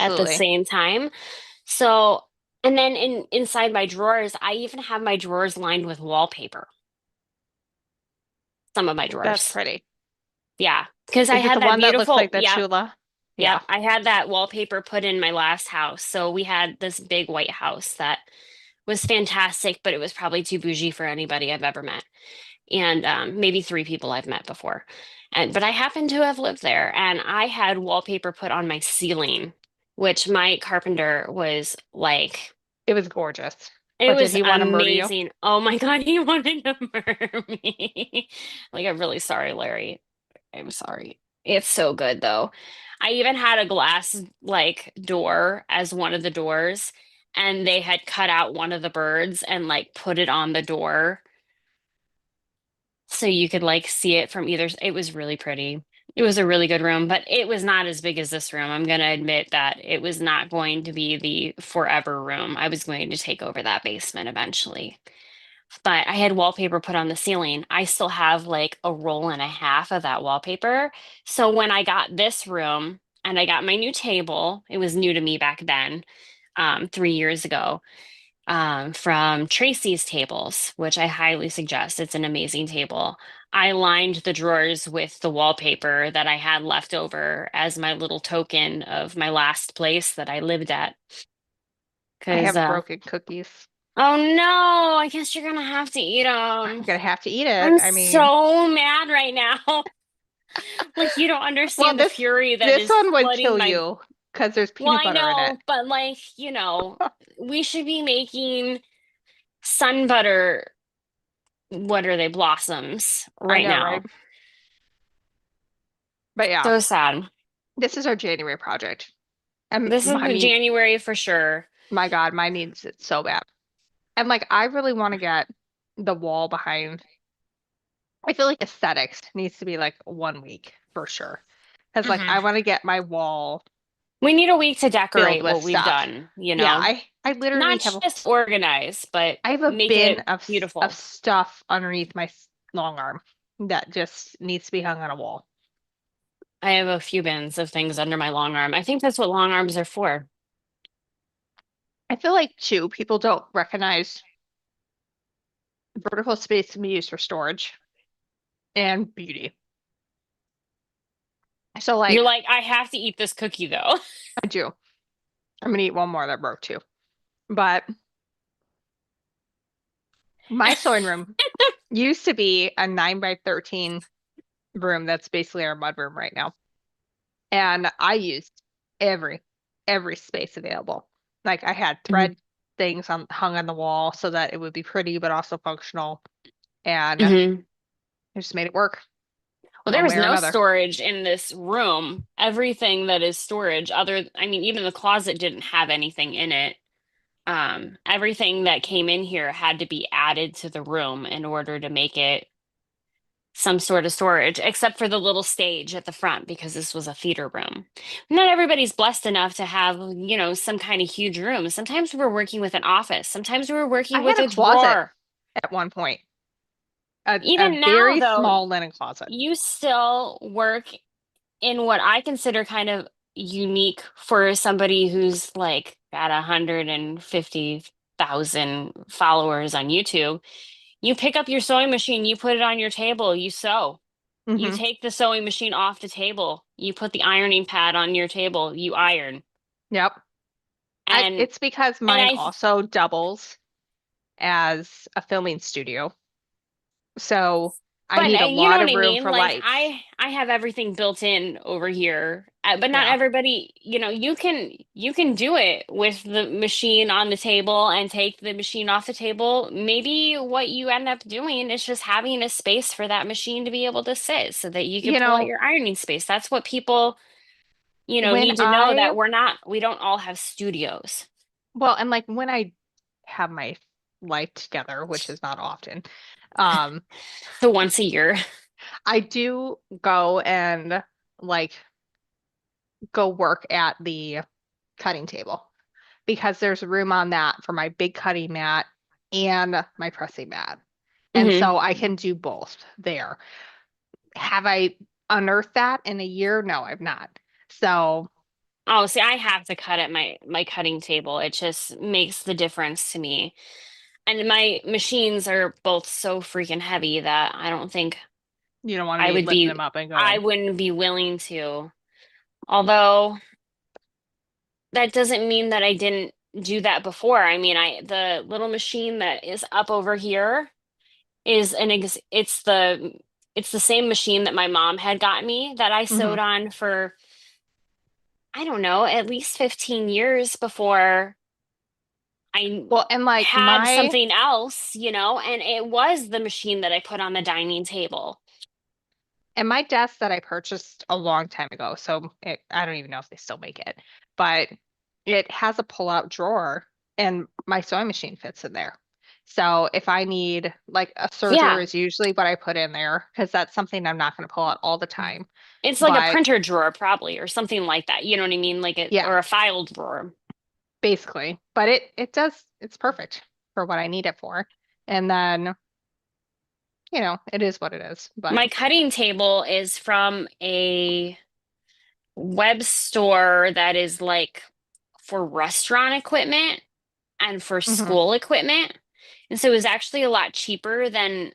at the Absolutely. same time. So, and then inside my drawers, I even have my drawers lined with wallpaper. Some of my That's drawers. pretty. Yeah, because I Is it had the that one that looks beautiful, like the yep, Chula? yep. Yeah. I had that wallpaper put in my last house. So we had this big white house that was fantastic, but it was probably too bougie for anybody I've ever met. And maybe three people I've met before. And but I happen to have lived there, and I had wallpaper put on my ceiling, which my carpenter was like, It was gorgeous. it But did was he want to murder you? amazing. Oh my God, he wanted to murder me. Like, I'm really sorry, Larry. I'm sorry. It's so good though. I even had a glass like door as one of the doors, and they had cut out one of the birds and like put it on the door so you could like see it from either. It was really pretty. It was a really good room, but it was not as big as this room. I'm going to admit that it was not going to be the forever room. I was going to take over that basement eventually. But I had wallpaper put on the ceiling. I still have like a roll and a half of that wallpaper. So when I got this room and I got my new table, it was new to me back then, 3 years ago, from Tracy's Tables, which I highly suggest. It's an amazing table. I lined the drawers with the wallpaper that I had left over as my little token of my last place that I lived at. I Because, have broken cookies. oh no, I guess you're gonna have to eat I'm them. gonna have to eat it. I'm I mean, so mad right now. Like, you don't well, understand the this fury that this is one would flooding kill my. you because there's Well, peanut I butter in it. know, but like, we should be making sun butter, what are they, blossoms I right know, right? now. But yeah, So sad. this is our January project. And This is I the mean, January for sure. my God, mine needs it so bad. And like, I really want to get the wall behind. I feel like aesthetics needs to be like 1 week for sure. Because like, Hmm. I want to get my wall We need a week to filled decorate with what we've stuff. done, Yeah, I literally not have just organize, but I have a make bin it of beautiful. stuff underneath my long arm that just needs to be hung on a wall. I have a few bins of things under my long arm. I think that's what long arms are for. I feel like too, people don't recognize vertical space can be used for storage and beauty. So You're like like, I have to eat this cookie though. I do. I'm gonna eat one more that broke too. But my sewing room used to be a 9 by 13 room that's basically our mud room right now. And I used every every space available. Like I had Mhm. thread things hung on the wall so that it would be pretty but also functional. And I Mhm. just made it work Well, there one was way or no another. storage in this room. Everything that is storage, I mean, even the closet didn't have anything in it. Everything that came in here had to be added to the room in order to make it some sort of storage, except for the little stage at the front because this was a theater room. Not everybody's blessed enough to have, some kind of huge room. Sometimes we're working with an office. Sometimes we're I working had with a a closet drawer. at one point, a Even now, very though, small linen closet. you still work in what I consider kind of unique for somebody who's like got 150,000 followers on YouTube. You pick up your sewing machine, you put it on your table, you sew. You Hmm. take the sewing machine off the table, you put the ironing pad on your table, you iron. Yep. And It's because and mine I also doubles as a filming studio. So I But need a you know lot what of I room mean? for Like lights. I have everything built in over here. But not Yeah. everybody, you can do it with the machine on the table and take the machine off the table. Maybe what you end up doing is just having a space for that machine to be able to sit so that you can You pull out know, your ironing space. That's what people, when need to know I, that we don't all have studios. well, and like when I have my life together, which is not often, um, So once a year. I do go and like go work at the cutting table because there's room on that for my big cutting mat and my pressing mat. And Hmm. so I can do both there. Have I unearthed that in a year? No, I've not. So, Oh, see, I have to cut at my cutting table. It just makes the difference to me. And my machines are both so freaking heavy that I don't think you don't want to I be would lifting be, them up and I going. wouldn't be willing to. Although that doesn't mean that I didn't do that before. I mean, the little machine that is up over here is it's the same machine that my mom had got me that I Hmm. sewed on for, I don't know, at least 15 years before I Well, and like had something else, and it was the machine that I put on the dining table. my desk that I purchased a long time ago, so I don't even know if they still make it, but it has a pull-out drawer and my sewing machine fits in there. So if I need like a serger Yeah, is usually what I put in there because that's something I'm not going to pull out all the time. it's like a But printer drawer probably or something like that. You know what I mean? Like it yeah, or a file drawer. basically. But it's perfect for what I need it for. And then, it is what it is. But My cutting table is from a web store that is like for restaurant equipment and for mhm. school equipment. And so it was actually a lot cheaper than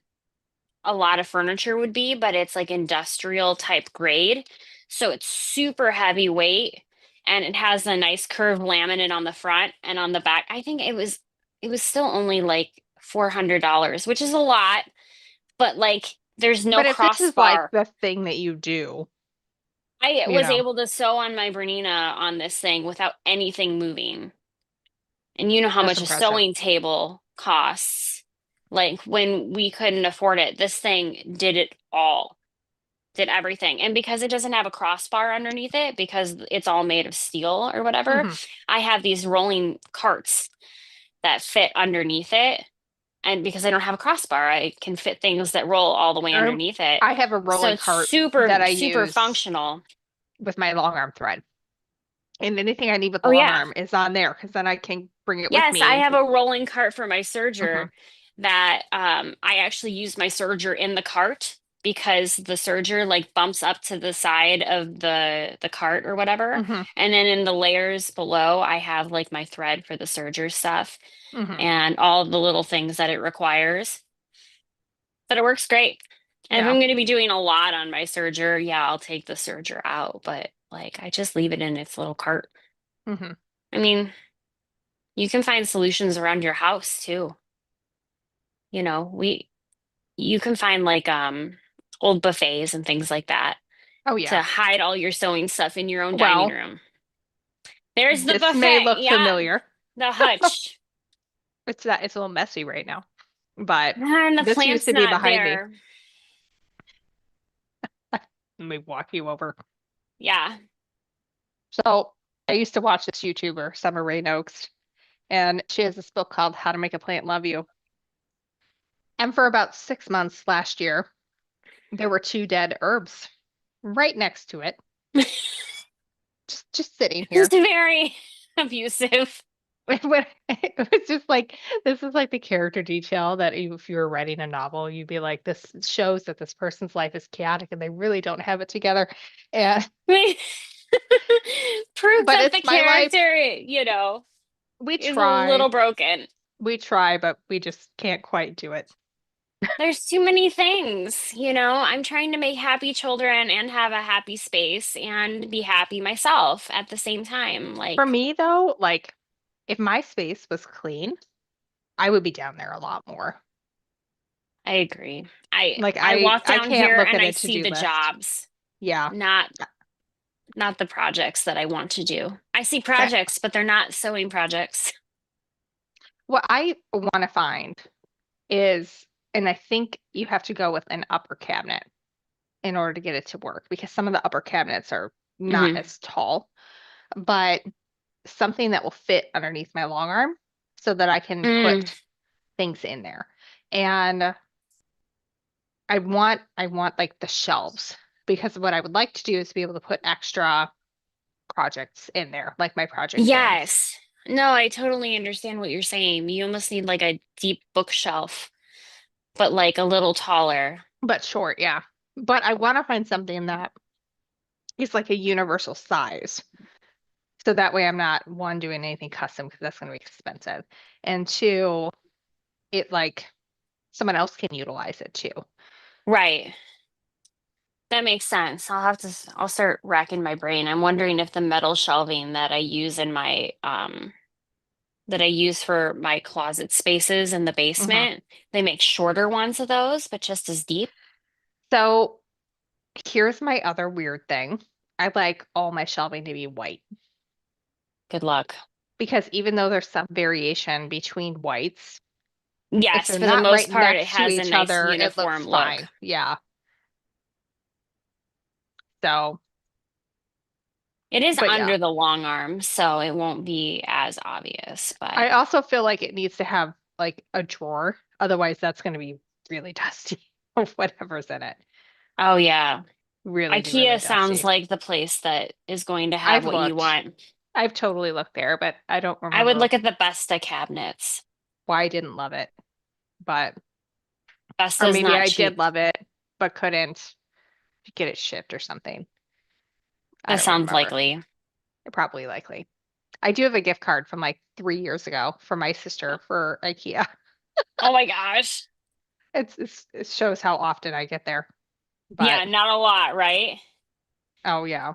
a lot of furniture would be, but it's like industrial type grade. So it's super heavyweight and it has a nice curved laminate on the front and on the back. I think it was still only like $400, which is a lot, but like there's no But if this is like crossbar. the thing that you do, I you was know, able to sew on my Bernina on this thing without anything moving. And you know how that's much a impressive. sewing table costs. Like when we couldn't afford it, this thing did it all. Did everything. And because it doesn't have a crossbar underneath it, because it's all made of steel or whatever, Hmm. I have these rolling carts that fit underneath it. And because I don't have a crossbar, I can fit things that roll all the way Or underneath it. I have a So rolling it's cart super, that I super use functional. with my long arm thread. And anything I need with the Oh, long yeah. arm is on there because then I can bring it with Yes, I me. have a rolling cart for my Hmm. serger that I actually use my serger in the cart because the serger like bumps up to the side of the cart or whatever. Hmm. And then in the layers below, I have like my thread for the serger stuff Hmm. and all of the little things that it requires. But it works great. And if Yeah. I'm going to be doing a lot on my serger, yeah, I'll take the serger out, but like I just leave it in its little cart. Hmm. I mean, you can find solutions around your house too. We you can find like old buffets and things like that Oh to yeah. hide all your sewing stuff in your own dining Well, room. There's the this may buffet. look Yeah, familiar. the hutch. It's a little messy right now, but And the this used plant's to be not behind me. there. Let me walk you over. Yeah. So I used to watch this YouTuber, Summer Rain Oaks, and she has this book called How to Make a Plant Love You. And for about 6 months last year, there were two dead herbs right next to it, just sitting It's here. very abusive. It was just like this is like the character detail that if you were writing a novel, you'd be like, this shows that this person's life is chaotic and they really don't have it together. And Proof but that it's the my life. character, We is a try, little broken. we try, but we just can't quite do it. There's too many things. I'm trying to make happy children and have a happy space and be happy myself at the same time. For Like, me though, like if my space was clean, I would be down there a lot more. I agree. I Like I walk I down can't here look and at I a see to-do the list. jobs, Yeah. not the projects that I want to do. I see That projects, but they're not sewing projects. what I want to find is, and I think you have to go with an upper cabinet in order to get it to work because some of the upper cabinets are not Hmm. as tall, but something that will fit underneath my long arm so that I can Mm, put things in there. And I want like the shelves because what I would like to do is be able to put extra projects in there, like my project bins. yes. No, I totally understand what you're saying. You almost need like a deep bookshelf, but like a little taller. But short, yeah. But I want to find something that is like a universal size. So that way I'm not one doing anything custom because that's going to be expensive. And two, it like someone else can utilize it too. Right. That makes sense. I'll start racking my brain. I'm wondering if the metal shelving that I use for my closet spaces in the Hmm. basement, they make shorter ones of those, but just as deep. So here's my other weird thing. I like all my shelving to be white Good luck. because even though there's some variation between whites, if Yes, they're for the not most right part, it next to has a each nice other, it uniform looks look. fine. Yeah. It is But yeah, under the long arm, so it won't be as obvious, but I also feel like it needs to have like a drawer. Otherwise, that's going to be really dusty or whatever's in it. oh yeah. Really be really IKEA sounds dusty. like the place that is going to have I've what you looked. want. I've totally looked there, but I don't I would remember look at the Besta cabinets. why I didn't love it. But, or Besta's maybe not I did cheap. love it, but couldn't get it shipped or something. I That don't sounds remember. likely. Probably likely. I do have a gift card from like 3 years ago for my sister for IKEA. Oh my gosh. It shows how often I get there. Yeah, But not a lot, right? oh yeah,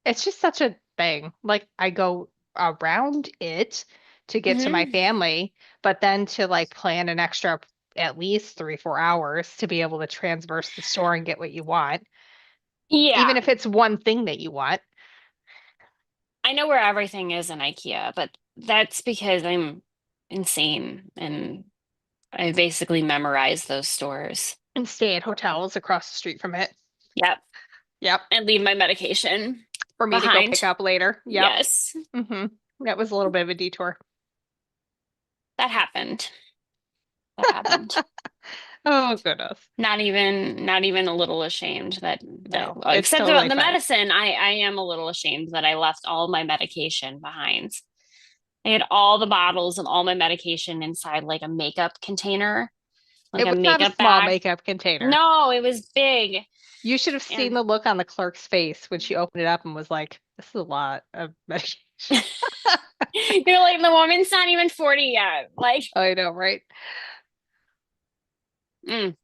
it's just such a thing. Like I go around it to get to my Hmm. family, but then to like plan an extra at least 3, 4 hours to be able to transverse the store and get what you want, even Yeah, if it's one thing that you want, I know where everything is in IKEA, but that's because I'm insane and I basically memorized those stores. and stay at hotels across the street from it. Yep. Yep. And leave my medication For me to go behind. pick up later. Yep. Yes, Hmm. That was a little bit of a detour. that happened. That happened. Oh, goodness. Not even a little ashamed that No, well, it's except about totally the fine. medicine, I am a little ashamed that I left all my medication behind. I had all the bottles of all my medication inside like a makeup container, like It a was not a makeup small bag. makeup container. No, it was big. You should have seen And the look on the clerk's face when she opened it up and was like, "This is a lot of medication." you're like, the woman's not even 40 yet. Like, I know, right? mm,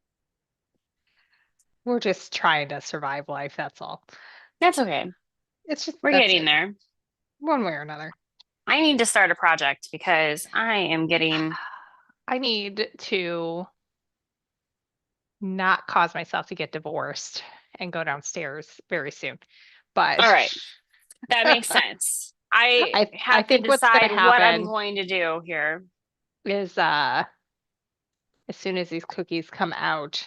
We're just trying to survive life, that's all. that's okay. It's just We're that's getting it, there. one way or another. I need to start a project because I am getting. I need to not cause myself to get divorced and go downstairs very soon. But All right, that makes sense. I I have to think what's going to decide what I'm happen going to do here. is as soon as these cookies come out,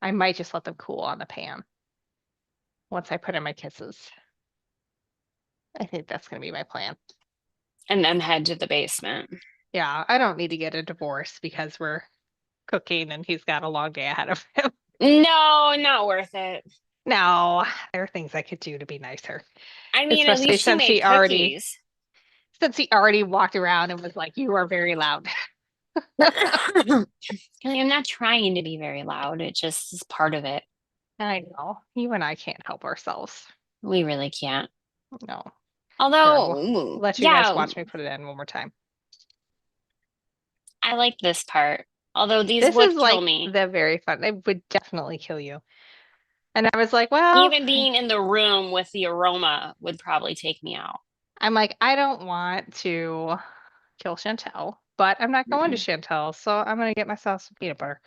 I might just let them cool on the pan once I put in my kisses. I think that's going to be my plan. And then head to the basement. Yeah, I don't need to get a divorce because we're cooking and he's got a long day ahead of him. No, not worth it. No, there are things I could do to be nicer, I mean, at especially least you made cookies. since he already walked around and was like, "You are very loud." I'm not trying to be very loud. It just is part of it. I know. You and I can't help ourselves. We really can't. No. Here, Although, let you guys yeah, watch me put it in one more time. I like this part. Although these This is would kill like me. the very fun. It would definitely kill you. And I was like, well, Even being in the room with the aroma would probably take me out. I'm like, I don't want to kill Chantel, but I'm not going to Mm-mm. Chantel, so I'm gonna get myself some peanut butter.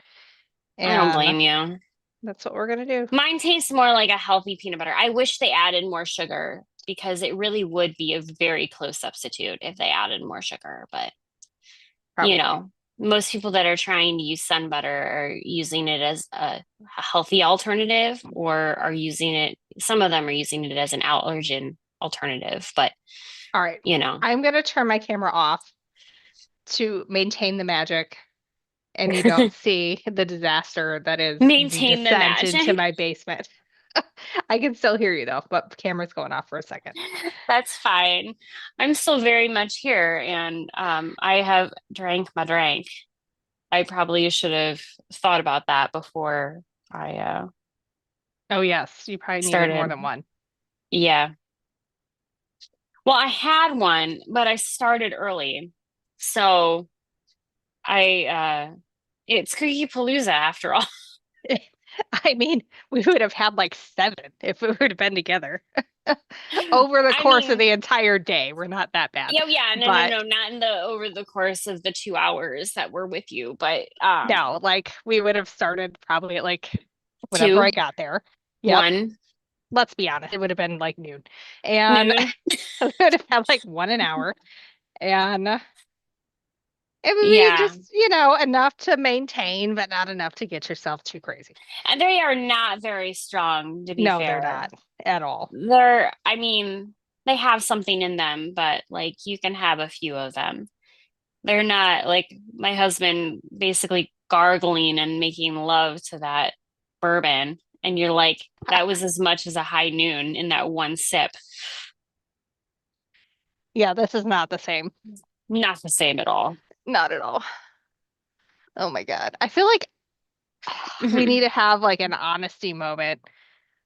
I don't And blame you. that's what we're gonna do. Mine tastes more like a healthy peanut butter. I wish they added more sugar because it really would be a very close substitute if they added more sugar. But, you Probably. know, most people that are trying to use sun butter are using it as a healthy alternative or are using it, some of them are using it as an allergen alternative. But, All right. you know, I'm gonna turn my camera off to maintain the magic and you don't see the disaster that is the maintain the descent into magic. my basement. I can still hear you though, but the camera's going off for a second. That's fine. I'm still very much here and I have drank my drink. I probably should have thought about that before I Oh yes, you probably needed more started. than one. Yeah. Well, I had one, but I started early. So it's Cookie Palooza after all. I mean, we would have had like seven if we would have been together over the I course of mean, the entire day. We're not that bad. yeah, yeah, no, no, But no, not in the over the course of the 2 hours that we're with you, but no, like we would have started probably at like whenever I two, got there. Yep. one, Let's be honest, it would have been like noon. And noon. we would have had like one an hour. And it would be Yeah. just, enough to maintain, but not enough to get yourself too crazy. And they are not very strong, to be No, they're fair. not at all. I mean, they have something in them, but like you can have a few of them. They're not like my husband basically gargling and making love to that bourbon. And you're like, that was as much as a high noon in that one sip. Yeah, this is not the same. Not the same at all. Not at all. Oh my God. I feel like we need Mhm. to have like an honesty moment.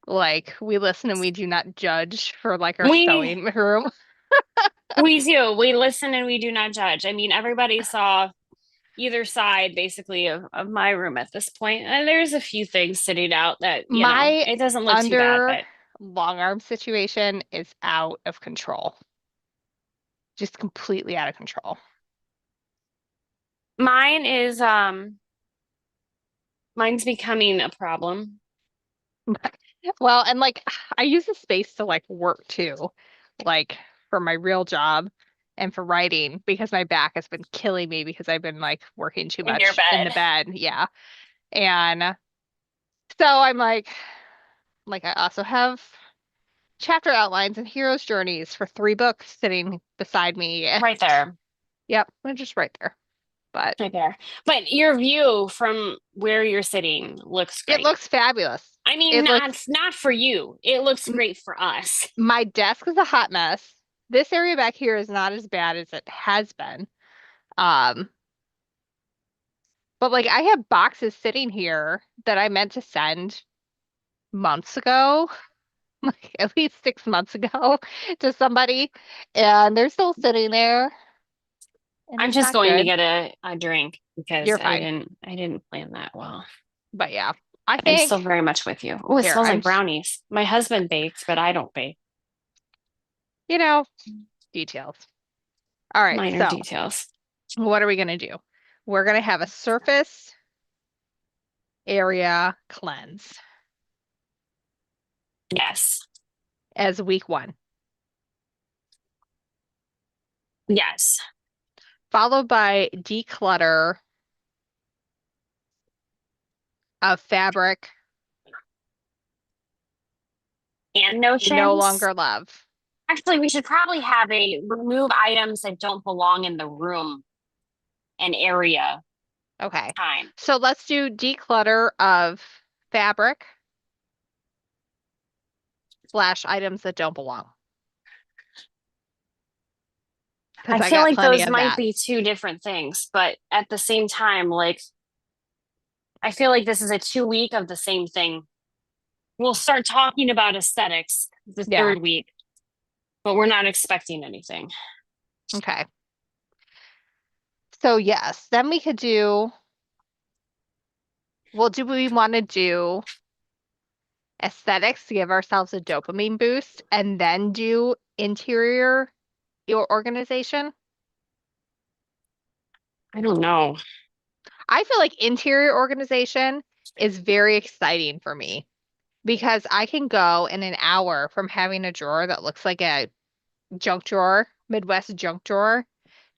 Like we listen and we do not judge for like our We sewing room. we do. We listen and we do not judge. I mean, everybody saw either side basically of my room at this point. And there's a few things sitting out that, My it doesn't look too bad, under but long arm situation is out of control. Just completely out of control. mine is mine's becoming a problem. Well, and like I use the space to like work too, like for my real job and for writing because my back has been killing me because I've been like working too In your much in the bed. bed. Yeah. And so I'm like I also have chapter outlines and hero's journeys for 3 books sitting beside me. Right there. Yep, they're just right there. But Right there. But your view from where you're sitting looks it great. looks fabulous. I mean, It looks not for you. It looks m- great for us. my desk is a hot mess. this area back here is not as bad as it has been. Um, but like I have boxes sitting here that I meant to send months ago, like at least 6 months ago to somebody, and they're still sitting there, and I'm it's just not going to good. get a drink because You're fine. I didn't plan that well. But yeah, I I'm think still very much with you. Oh, it here, smells like brownies. My husband bakes, but I don't bake. you know, details. All right, Minor so details. what are we gonna do? We're gonna have a surface area cleanse Yes. as week one, Yes. followed by declutter of fabric And you no notions. longer love. Actually, we should probably have a remove items that don't belong in the room and area Okay. time. So let's do declutter of fabric slash items that don't belong. Because I I feel got like plenty those of might that. be two different things, but at the same time, like I feel like this is a 2 week of the same thing. We'll start talking about aesthetics the Yeah. third week, but we're not expecting anything. Okay. So yes, then we could do, well, do we want to do aesthetics to give ourselves a dopamine boost and then do interior your organization? I don't know. I feel like interior organization is very exciting for me because I can go in an hour from having a drawer that looks like a junk drawer, Midwest junk drawer,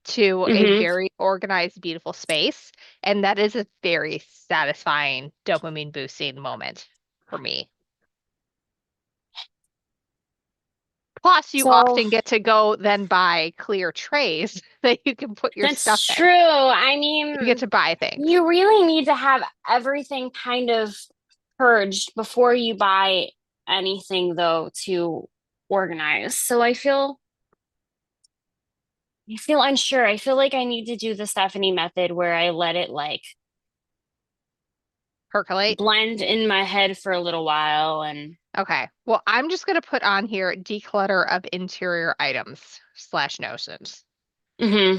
to a Hmm. very organized, beautiful space. And that is a very satisfying dopamine boosting moment for me. Plus, you So often get to go then buy clear trays that you can put your that's stuff in. true. I You get mean, to buy things. you really need to have everything kind of purged before you buy anything, though, to organize. So I feel unsure. I feel like I need to do the Stephanie method where I let it like Percolate. blend in my head for a little while and Okay. Well, I'm just going to put on here declutter of interior items slash notions, hmm.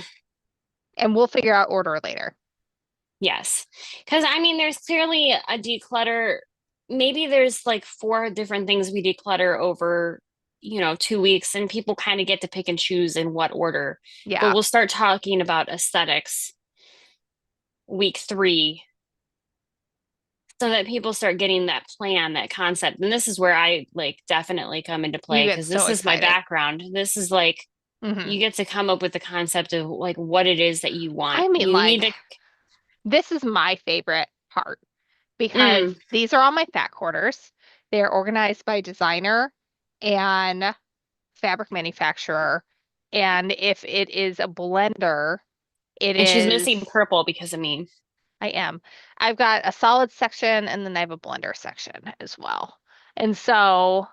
and we'll figure out order later. Yes. Because I mean, there's clearly a declutter. Maybe there's like four different things we declutter over, 2 weeks, and people kind of get to pick and choose in what order. But Yeah. we'll start talking about aesthetics week 3 so that people start getting that plan, that concept. And this is where I like definitely come into You play get because so this is my excited. background. This is like Hmm. you get to come up with the concept of like what it is that you want. I mean, You need like, to, this is my favorite part because mm, these are all my fat quarters. They're organized by designer and fabric manufacturer. And if it is a blender, it and she's is, missing purple because of me. I am. I've got a solid section and then I have a blender section as well. And so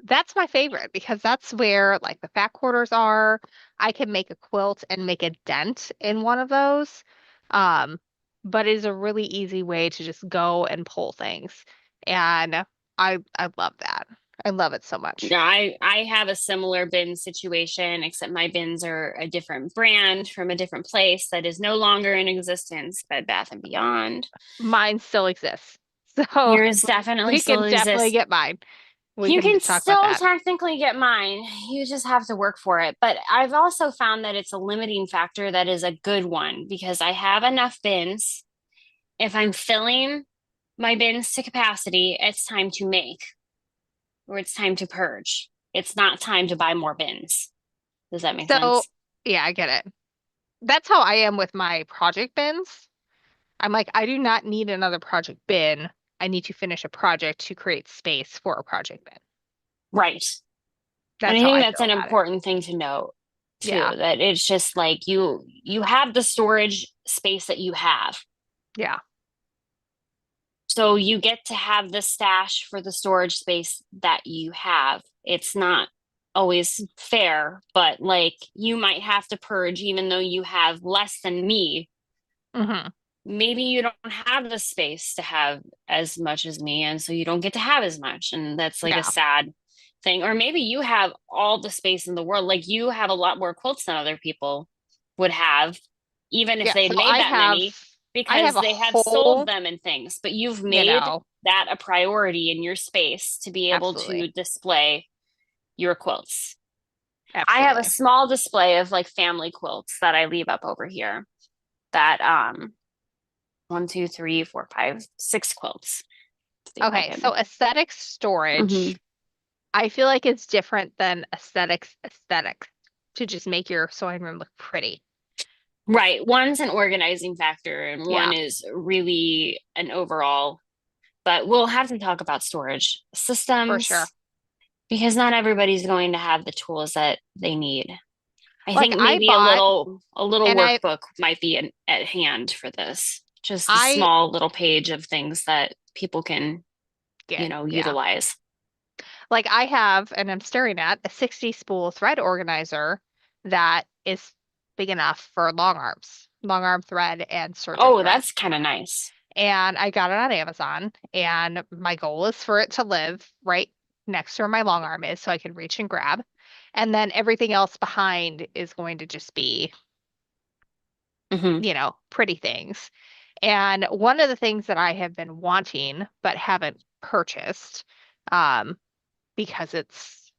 that's my favorite because that's where like the fat quarters are. I can make a quilt and make a dent in one of those. Um, but it is a really easy way to just go and pull things. And I love that. I love it so much. Yeah, I have a similar bin situation, except my bins are a different brand from a different place that is no longer in existence, Bed Bath and Beyond. Mine still exists. So Yours definitely we can still definitely exists. get mine. We You can can talk about still that. technically get mine. You just have to work for it. But I've also found that it's a limiting factor that is a good one because I have enough bins. If I'm filling my bins to capacity, it's time to make or it's time to purge. It's not time to buy more bins. Does that make So sense? yeah, I get it. That's how I am with my project bins. I'm like, I do not need another project bin. I need to finish a project to create space for a project bin. Right. And That's I how think I that's feel an about it. important thing to note too, Yeah. that it's just like you have the storage space that you have. Yeah. So you get to have the stash for the storage space that you have. It's not always fair, but like you might have to purge even though you have less than me. Hmm. Maybe you don't have the space to have as much as me, and so you don't get to have as much. And that's like a Yeah. sad thing. Or maybe you have all the space in the world. Like you have a lot more quilts than other people would have, even if Yeah. they'd So made that many, I have because a they have sold whole, them and things. But you've you made know, that a priority in your space to be able to absolutely. display your quilts. I have a Absolutely. small display of like family quilts that I leave up over here that one, two, three, four, five, six quilts. See if I Okay. can. So aesthetic Mhm. storage, I feel like it's different than aesthetics to just make your sewing room look pretty. Right. One's an organizing factor and one Yeah, is really an overall, but we'll have to talk about storage for sure. systems because not everybody's going to have the tools that they need. I Like think I maybe bought a little and workbook might be at hand for this. Just a I small little page of things that people can, get, yeah. utilize. Like I have, and I'm staring at a 60 spool thread organizer that is big enough for long arm thread and serger Oh, thread. that's kind of nice. And I got it on Amazon. And my goal is for it to live right next to where my long arm is so I can reach and grab. And then everything else behind is going to just be, Hmm. pretty things. And one of the things that I have been wanting but haven't purchased, um, because it's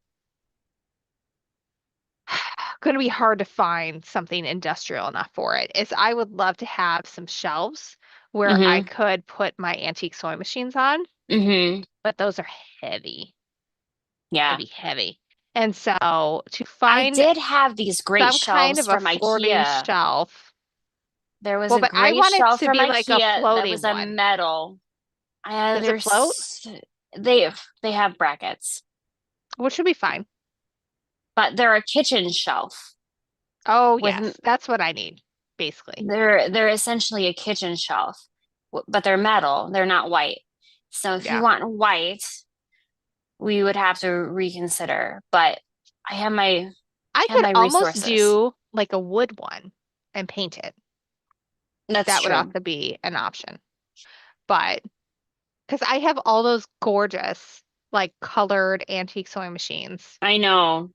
going to be hard to find something industrial enough for it, is I would love to have some shelves where I Hmm. could put my antique sewing machines on, Hmm. but those are heavy, Yeah. heavy, heavy. And so to I find did have these great some kind shelves of a from floating IKEA. shelf, There was well, a but I great want it shelf to from be like a IKEA that floating was a one. metal. Does it float? They they have brackets, Which should be fine. but they're a kitchen shelf Oh, with yes, that's what I need, basically. they're essentially a kitchen shelf, but they're metal. They're not white. So if you Yeah. want white, we would have to reconsider. But I have my I I have could my almost resources. do like a wood one and paint it. That's That would true. also be an option. But because I have all those gorgeous, like colored antique sewing machines, I know.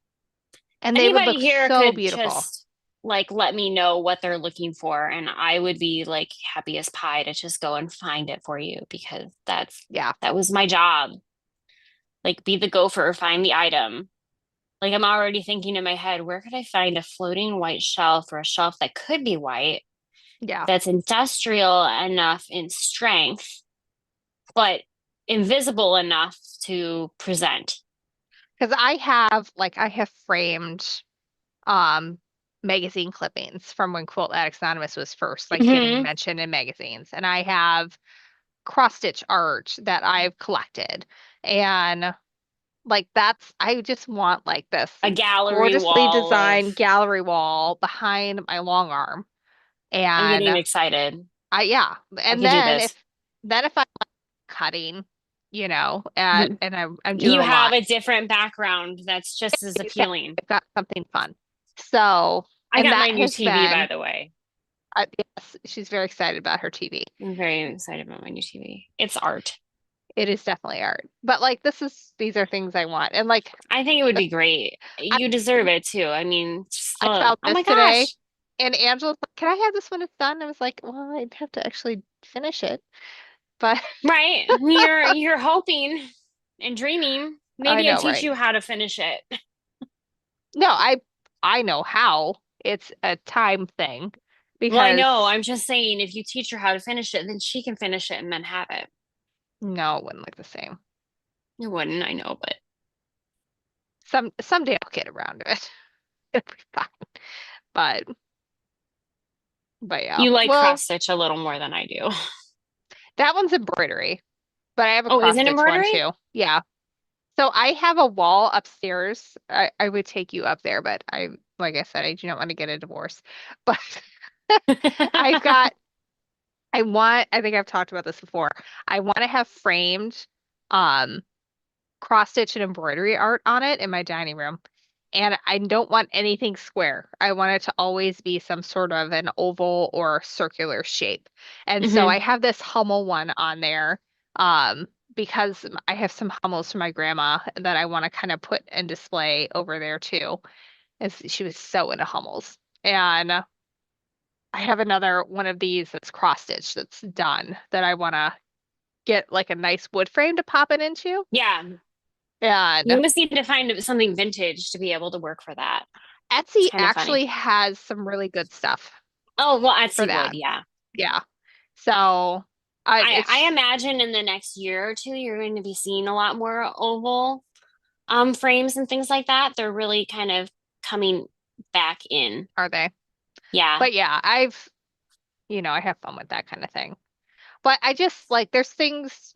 and they would Anybody look here so could beautiful. just like let me know what they're looking for, and I would be like happy as pie to just go and find it for you because Yeah. that was my job. Like be the gopher, find the item. Like I'm already thinking in my head, where could I find a floating white shelf or a shelf that could be white, Yeah. that's industrial enough in strength, but invisible enough to present. Because I have framed um magazine clippings from when Quilt Addicts Anonymous was first like getting Hmm. mentioned in magazines. And I have cross stitch art that I've collected. And like I just want like this A gallery gorgeously wall of, designed gallery wall behind my long arm. I'm And getting excited. yeah. I And could do this. then if I'm cutting, and I'm doing You a have lot, a different background that's just as appealing. I've got something fun. So, I and got that my new has TV, by been, the way. yes, she's very excited about her TV. I'm very excited about my new TV. It's art. It is definitely art. But like these are things I want. And like I think it would be great. I, You deserve it too. I mean, I found oh this my today gosh. and Angela's like, "Can I have this when it's done?" I was like, "Well, I'd have to actually finish it." But Right. You're hoping and dreaming. I Maybe I know, teach right? you how to finish it. No, I know how. It's a time thing Well, I because know. I'm just saying if you teach her how to finish it, then she can finish it and then have it. no, it wouldn't look the same. You wouldn't, I know, but Someday I'll get around to it. It'll be fine. But yeah. you like Well, cross stitch a little more than I do. that one's embroidery, but I have a Oh, is cross it stitch one embroidery? too. Yeah. So I have a wall upstairs. I would take you up there, but like I said, I do not want to get a divorce. But I've got, I think I've talked about this before. I want to have framed, um, cross stitch and embroidery art on it in my dining room. and I don't want anything square. I want it to always be some sort of an oval or circular shape. And so Hmm. I have this Hummel one on there um, because I have some Hummels from my grandma that I want to kind of put and display over there too, as she was so into Hummels. And I have another one of these that's cross stitch that's done that I want to get like a nice wood frame to pop it into. Yeah. You And almost need to find something vintage to be able to work for that. It's Etsy kind of funny. actually has some really good stuff Oh, well, for Etsy would, that. yeah. Yeah. So I I it's imagine in the next year or two, you're going to be seeing a lot more oval frames and things like that. They're really kind of coming back in. are they? Yeah. But yeah, I have fun with that kind of thing. But I just like there's things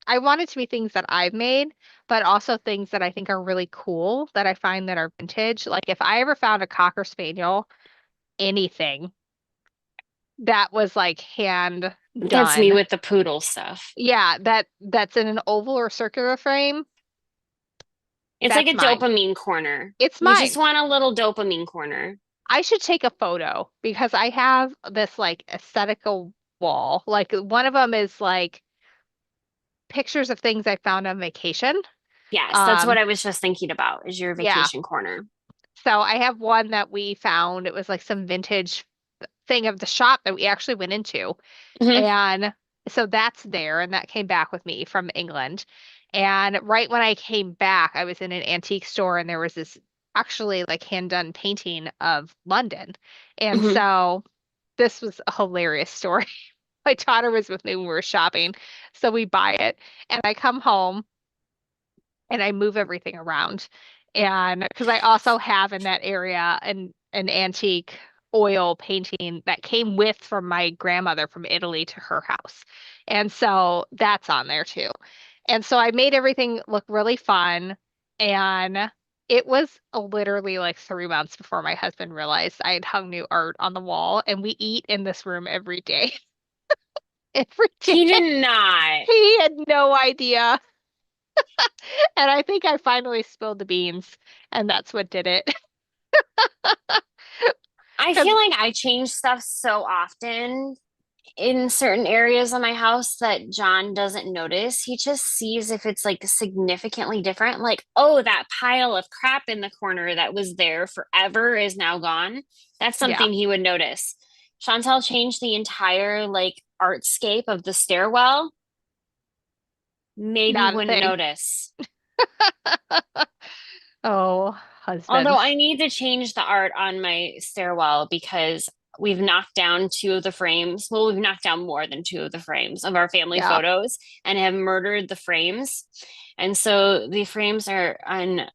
I want it to be things that I've made, but also things that I think are really cool that I find that are vintage. Like if I ever found a Cocker Spaniel, anything that was like hand That's me done. with the poodle stuff. Yeah, that's in an oval or circular frame, It's like that's a mine. dopamine corner. It's You just mine. want a little dopamine corner. I should take a photo because I have this like aesthetical wall. Like one of them is like pictures of things I found on vacation. Yes, that's what Um, I was just thinking about is your yeah. vacation corner. So I have one that we found. It was like some vintage thing of the shop that we actually went into. Hmm. And so that's there, and that came back with me from England. And right when I came back, I was in an antique store, and there was this actually like hand done painting of London. And Hmm. so this was a hilarious story. My daughter was with me when we were shopping, so we buy it, and I come home and I move everything around. And because I also have in that area an antique oil painting that came with from my grandmother from Italy to her house. And so that's on there too. And so I made everything look really fun. And it was literally like 3 months before my husband realized I had hung new art on the wall. And we eat in this room every day. Every day. He did not. He had no idea. And I think I finally spilled the beans, and that's what did it. I Because feel like I change stuff so often in certain areas of my house that John doesn't notice. He just sees if it's like significantly different. Like, oh, that pile of crap in the corner that was there forever is now gone. That's yeah, something he would notice. Chantel changed the entire like artscape of the stairwell. Maybe not a wouldn't thing. notice. Oh, Although husbands. I need to change the art on my stairwell because we've knocked down two of the frames. Well, we've knocked down more than two of the frames of our family Yeah. photos and have murdered the frames. And so the frames are on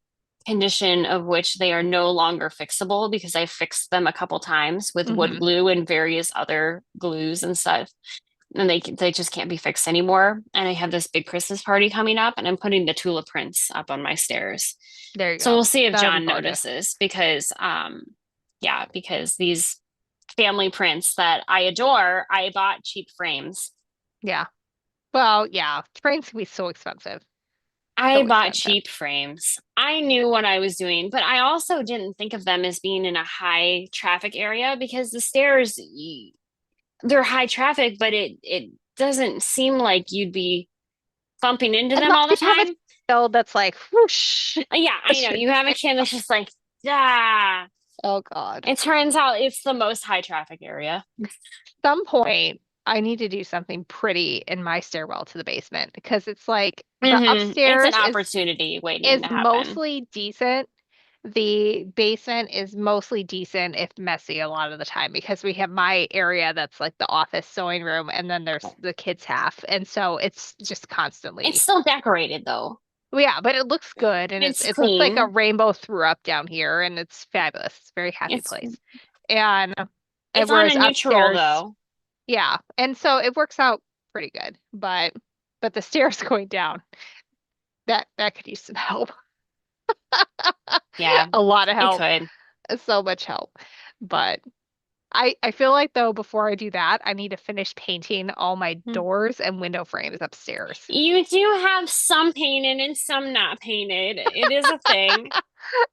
condition of which they are no longer fixable because I fixed them a couple times with wood Hmm. glue and various other glues and stuff. And they just can't be fixed anymore. And I have this big Christmas party coming up, and I'm putting the Tula prints up on my stairs. There you So go. we'll see if That'll be John gorgeous. notices because yeah, because these family prints that I adore, I bought cheap frames. Yeah. Well, yeah. Trains can be so expensive. I So bought expensive. cheap frames. I knew what I was doing, but I also didn't think of them as being in a high traffic area because the stairs they're high traffic, but it doesn't seem like you'd be bumping into them Unless all the you have a time. child that's like whoosh. Yeah, I know. You have a kid that's just like, ah. Oh God. It turns out it's the most high traffic area. Some point I need to do something pretty in my stairwell to the basement because it's like the It's an upstairs opportunity waiting is to happen. mostly decent. The basement is mostly decent if messy a lot of the time because we have my area that's like the office sewing room and then there's the kids' half. And so it's just It's constantly still decorated though. well, yeah, but it looks good and It's it looks like a clean. rainbow threw up down here and it's fabulous. It's a very happy It's place. And it's on whereas a neutral upstairs, though. yeah. And so it works out pretty good. But the stairs going down, that could use some help. Yeah, A lot of it help. could. So much help. But I feel like though before I do that, I need to finish painting all my Hmm. doors and window frames upstairs. You do have some painted and some not painted. It is a thing.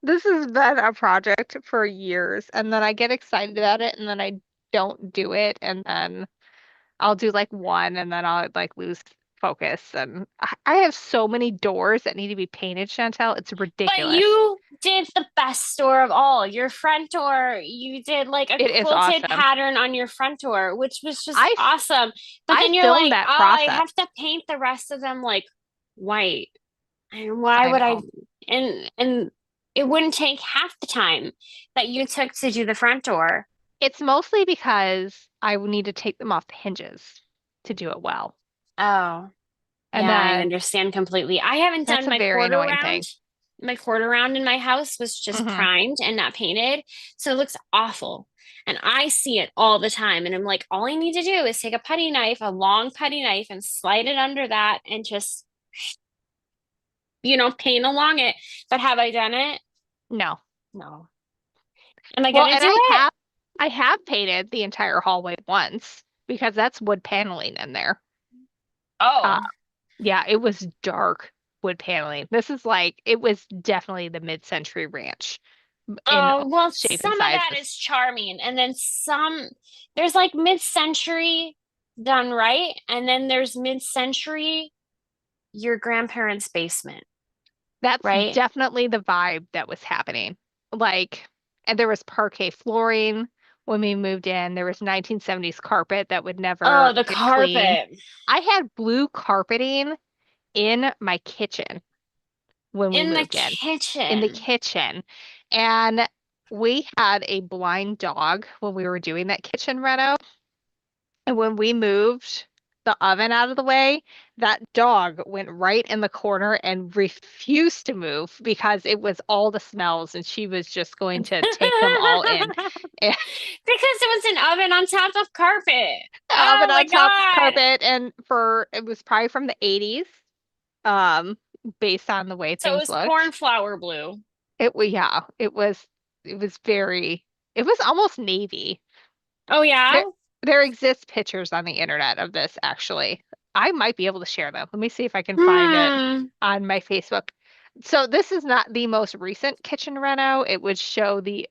This has been a project for years, and then I get excited about it, and then I don't do it, and then I'll do like one, and then I'll like lose focus. And I have so many doors that need to be painted, Chantel. It's But ridiculous. you did the best door of all. Your front door, you did like a It is quilted awesome. pattern on your front door, which was just I awesome. But I then you're filmed like, that oh, I process. have to paint the rest of them like white. And why I would I? know. And it wouldn't take half the time that you took to do the front door. It's mostly because I would need to take them off the hinges to do it well. Oh, And yeah, I then understand completely. I haven't that's done a my very quarter annoying round. thing. My quarter round in my house was just Hmm. primed and not painted, so it looks awful. And I see it all the time, and I'm like, all I need to do is take a putty knife, a long putty knife, and slide it under that and just, paint along it. But have I done it? No. No. Am I Well, gonna and do it? I have painted the entire hallway once because that's wood paneling in there. Uh, Oh. yeah, it was dark wood paneling. This is like it was definitely the mid-century ranch in Oh, all well, shape and some of that sizes. is charming. And then there's like mid-century done right. And then there's mid-century, your grandparents' basement, That's right? definitely the vibe that was happening. Like, and there was parquet flooring when we moved in. There was 1970s carpet that would Oh, never the get clean. carpet I had blue carpeting in my kitchen when we in the moved in the kitchen. kitchen. And we had a blind dog when we were doing that kitchen reno. And when we moved the oven out of the way, that dog went right in the corner and refused to move because it was all the smells and she was just going to take them all in. And Because it was an oven on top of carpet. the Oh oven my on top of God. carpet and for it was probably from the 80s, based on the way So it things was looked. cornflower blue. Yeah, it was very it was almost navy. Oh yeah? There, there exist pictures on the internet of this, actually. I might be able to share them. Let me see if I can find it Hmm. on my Facebook. So this is not the most recent kitchen reno. It would show the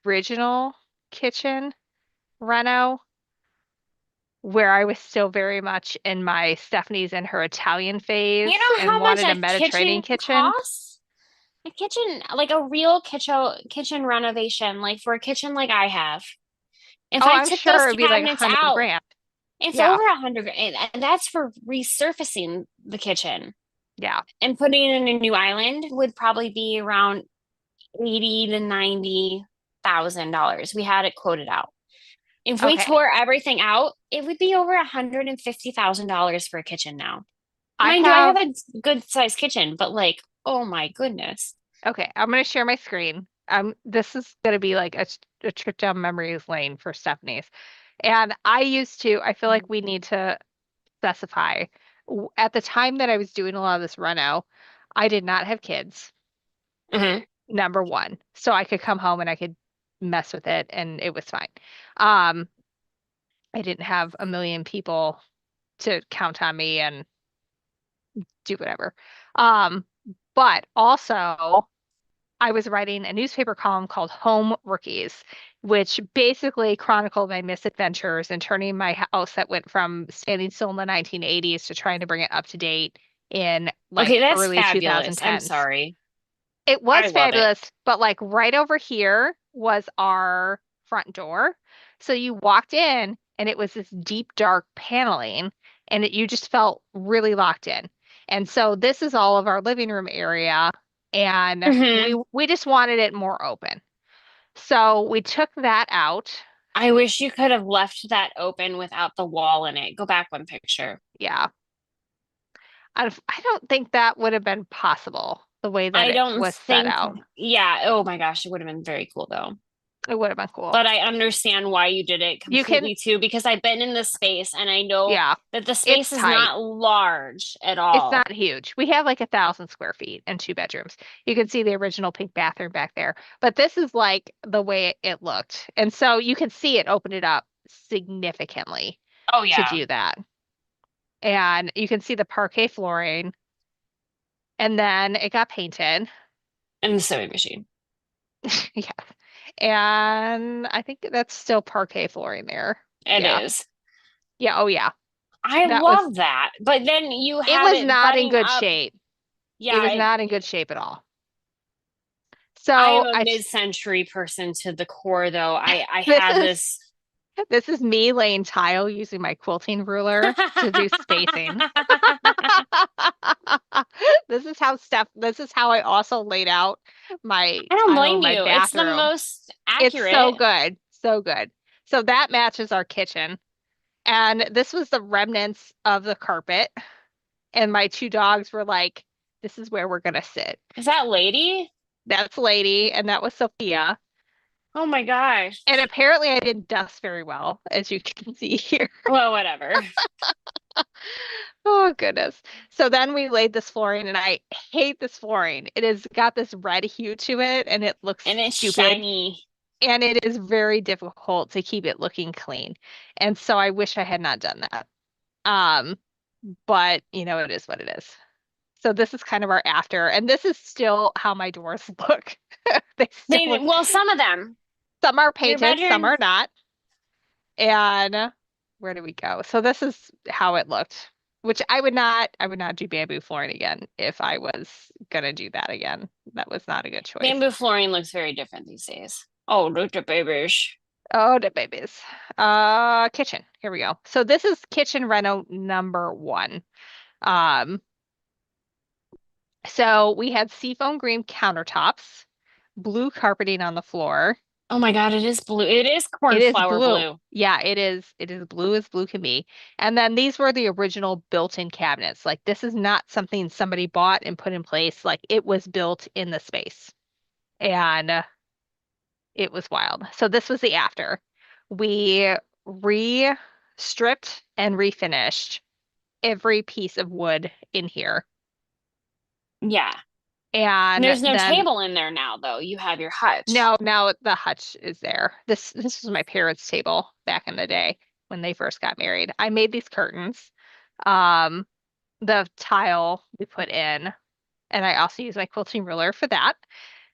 original kitchen reno where I was still very much in my Stephanie's and her Italian You phase know and how much wanted a a Mediterranean kitchen kitchen. costs? A kitchen, like a real kitchen renovation, like for a kitchen like I have. If Oh, I I'm took those sure it'd be like a cabinets hundred out, grand. it's Yeah, over 100, and that's for resurfacing the kitchen yeah. and putting in a new island would probably be around 80 to $90,000. We had it quoted out. If we Okay. tore everything out, it would be over $150,000 for a kitchen now. I Mind you, I have have a good sized kitchen, but like, oh my goodness. Okay, I'm gonna share my screen. This is gonna be like a trip down memory lane for Stephanie's. And I feel like we need to specify. At the time that I was doing a lot of this reno, I did not have kids, Mhm. number one. So I could come home and I could mess with it and it was fine. Um, I didn't have a million people to count on me and do whatever. Um, but also I was writing a newspaper column called Home Rookies, which basically chronicled my misadventures in turning my house that went from standing still in the 1980s to trying to bring it up to date in Okay, like that's early fabulous. I'm 2010s. sorry. It I was love it. fabulous, but like right over here was our front door. So you walked in and it was this deep, dark paneling and you just felt really locked in. And so this is all of our living room area and Hmm. we just wanted it more open. So we took that out. I wish you could have left that open without the wall in it. Go back one picture. Yeah. I don't think that would have been possible the way that I it don't was set think, out. yeah, oh my gosh, it would have been very cool though. It would have been cool. But I understand why you did it You can, completely too, because I've been in this space and I know yeah, that the it's space is tight. not large at It's all. not huge. We have like 1,000 square feet and 2 bedrooms. You can see the original pink bathroom back there, but this is like the way it looked. And so you can see it opened it up significantly Oh to yeah. do that. And you can see the parquet flooring, and then it got painted. And the sewing machine. Yeah. And I think that's still parquet flooring there. It Yeah. is. Yeah. Oh, yeah. I That was, love that. But then you it have was it not in butting good up. shape. It Yeah, was not in good shape at all. I am So a mid-century person to the core though. I this have is this. this is me laying tile using my quilting ruler to do spacing. This is how I also laid out my I don't tile in blame my you. It's the bathroom. most It's so accurate. good. So good. So that matches our kitchen. And this was the remnants of the carpet. And my two dogs were like, this is where we're gonna sit. Is that lady? That's Lady, and that was Sophia. Oh my gosh. And apparently I didn't dust very well, as you can see here. Well, whatever. Oh goodness. So then we laid this flooring, and I hate this flooring. It has got this red hue to it, and it looks And it's stupid. shiny. And it is very difficult to keep it looking clean. And so I wish I had not done that. Um, but it is what it is. So this is kind of our after, and this is still how my doors look. They still They, look, well, some of them. some are Your painted, some bedroom. are not. And where do we go? So this is how it looked, which I would not do bamboo flooring again if I was gonna do that again. That was not a good choice. Bamboo flooring looks very different these days. Oh, look at babies. Oh, the babies. Kitchen. Here we go. So this is kitchen reno number one. Um, so we had seafoam green countertops, blue carpeting on the floor. Oh my God, it is blue. It is It is cornflower blue. blue. Yeah, it is. It is blue as blue can be. And then these were the original built-in cabinets. Like this is not something somebody bought and put in place. Like it was built in the space. And it was wild. So this was the after. We re-stripped and refinished every piece of wood in here. Yeah. And There's no then table in there now, though. You have your hutch. now the hutch is there. This was my parents' table back in the day when they first got married. I made these curtains. Um, the tile we put in, and I also use my quilting ruler for that.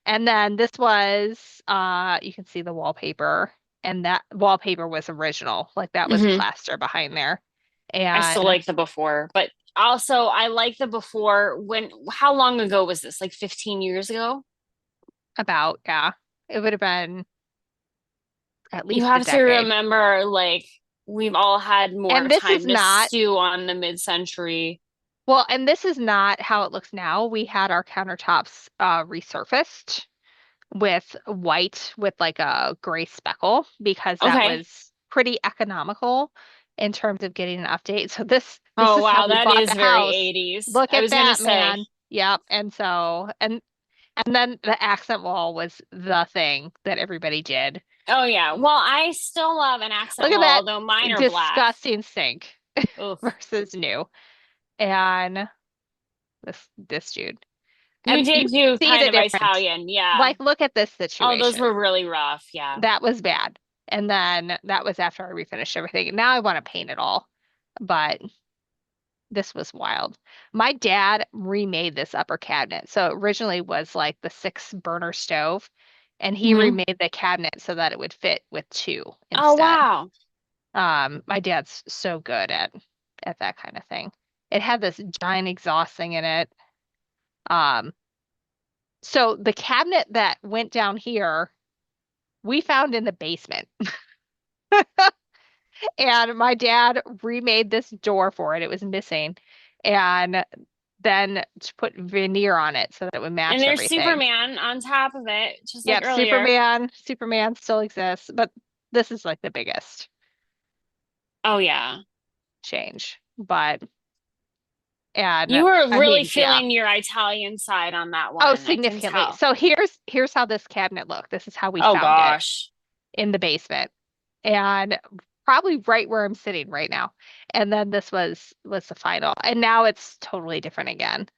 And then this was you can see the wallpaper, and that wallpaper was original. Like that was Hmm. plaster behind there. I still And like the before, but also I like the before when, how long ago was this? Like 15 years ago? about, yeah, it would have been at You least a have to decade. remember, like, we've all had more And this is time to not stew on the mid-century. Well, and this is not how it looks now. We had our countertops resurfaced with white with like a gray speckle because that Okay. was pretty economical in terms of getting an update. So this Oh, is how wow, we that bought is the very house. 80s. Look I at was gonna that, say, man. Yep. And then the accent wall was the thing that everybody did. oh yeah. Well, I still love an accent Look at wall, that although mine are black. disgusting sink Oof. versus new. And this dude. You And you did do see kind the of difference. Italian, yeah. Like, look at this Oh, those situation. were really rough, yeah. That was bad. And then that was after I refinished everything. Now I want to paint it all. But this was wild. My dad remade this upper cabinet. So it originally was like the 6 burner stove, and he Hmm. remade the cabinet so that it would fit with two Oh, instead. wow. My dad's so good at that kind of thing. It had this giant exhaust thing in it. Um, so the cabinet that went down here, we found in the basement. And my dad remade this door for it. It was missing. And then to put veneer on it so that it would And match there's everything. Superman on top of it, just like Yep, earlier. Superman still exists, but this is like the biggest Oh, yeah. change. But You and were I really mean, yeah. feeling your Italian side on that Oh, one. I can significantly. tell. So here's how this cabinet looked. This is how we Oh, found it. gosh. in the basement and probably right where I'm sitting right now. And then this was the final. And now it's totally different again,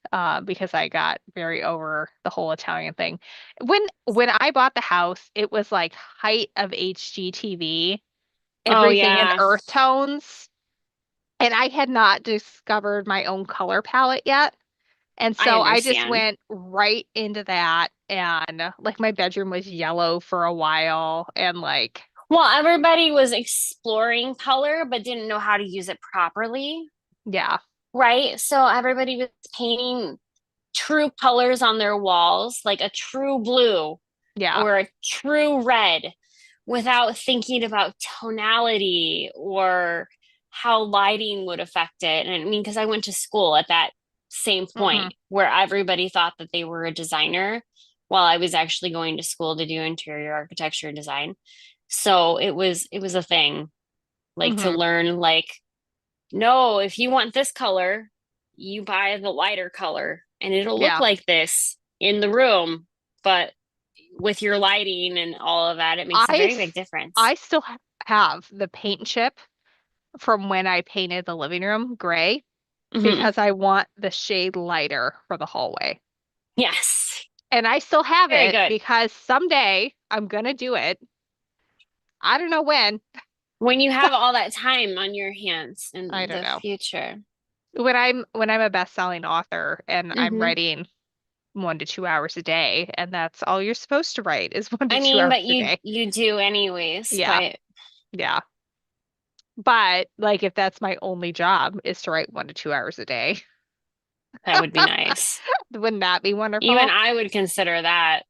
because I got very over the whole Italian thing. When I bought the house, it was like height of HGTV, Oh everything in yeah, earth tones, and I had not discovered my own color palette yet. And I so I just understand. went right into that, and like my bedroom was yellow for a while, and like, Well, everybody was exploring color but didn't know how to use it properly, yeah, right? So everybody was painting true colors on their walls, like a true blue yeah. or a true red, without thinking about tonality or how lighting would affect it. And I mean, because I went to school at that same Hmm. point where everybody thought that they were a designer while I was actually going to school to do interior architecture and design. So it was a thing, like to Hmm. learn like, no, if you want this color, you buy the lighter color and it'll look Yeah. like this in the room, but with your lighting and all of that, it makes a I very big s- difference. I still have the paint chip from when I painted the living room gray Hmm. because I want the shade lighter for the hallway. Yes. And I still have Very it good. because someday I'm gonna do it. I don't know when. When you have all that time on your hands I in don't the know. future. When I'm a best-selling author and I'm Hmm. writing 1 to 2 hours a day, and that's all you're supposed to write is one to I two mean, hours but a you day. you do anyways, Yeah, but yeah. But like if that's my only job is to write 1 to 2 hours a day, that would be nice. wouldn't that be Even wonderful? I would consider that.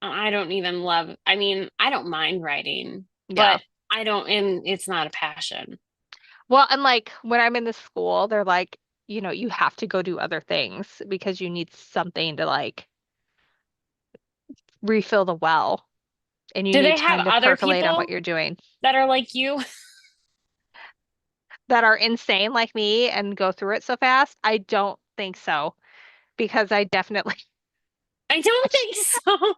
I don't even love, I mean, I don't mind writing, Yeah. but I don't, and it's not a passion. Well, and like when I'm in the school, they're like, you have to go do other things because you need something to like refill the well and you Do need they have time to other percolate on what people you're doing that are like you? that are insane like me and go through it so fast. I don't think so because I definitely I don't think so.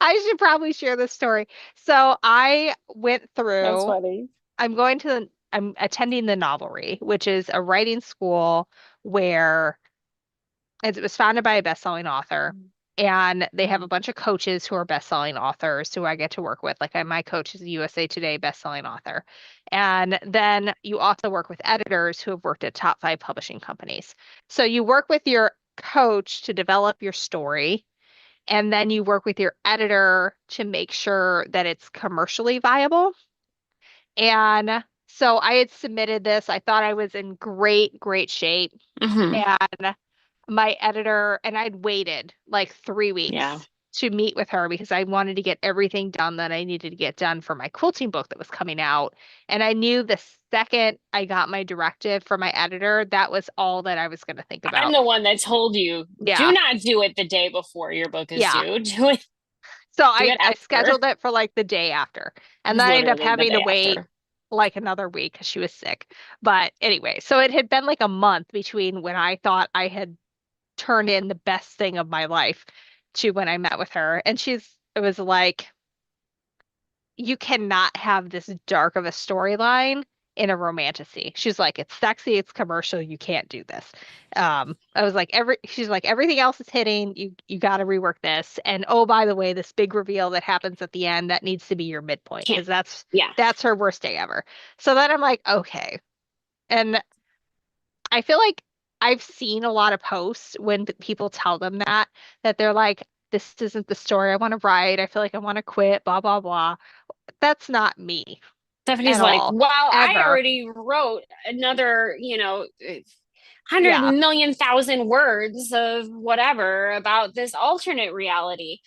I should probably share this story. So I went That's through, funny. I'm attending the Novelry, which is a writing school where it was founded by a best-selling author. And they have a bunch of coaches who are best-selling authors who I get to work with. Like my coach is a USA Today best-selling author. And then you also work with editors who have worked at top 5 publishing companies. So you work with your coach to develop your story, and then you work with your editor to make sure that it's commercially viable. And so I had submitted this. I thought I was in great, great shape. Hmm. And my editor, and I'd waited like three Yeah. weeks to meet with her because I wanted to get everything done that I needed to get done for my quilting book that was coming out. And I knew the second I got my directive from my editor, that was all that I was going to think I'm about. the one that told you, do Yeah. not do it the day before your book is Yeah. due. So Do I, it I after. scheduled it for like the day after. It And was then I ended up literally the having to day wait after. like another week because she was sick. But anyway, so it had been like a month between when I thought I had turned in the best thing of my life to when I met with her. And it was like, you cannot have this dark of a storyline in a romantasy. She's like, it's sexy, it's commercial, you can't do this. I was like, she's like, everything else is hitting, you got to rework this. And oh, by the way, this big reveal that happens at the end, that needs to be your midpoint Can't. because that's Yeah. that's her worst day ever. So then I'm like, okay. And I feel like I've seen a lot of posts when people tell them that they're like, this isn't the story I want to write. I feel like I want to quit, blah, blah, blah. That's not me Stephanie's at like, all, well, I ever. already wrote another, 100 million thousand words of whatever about this alternate reality.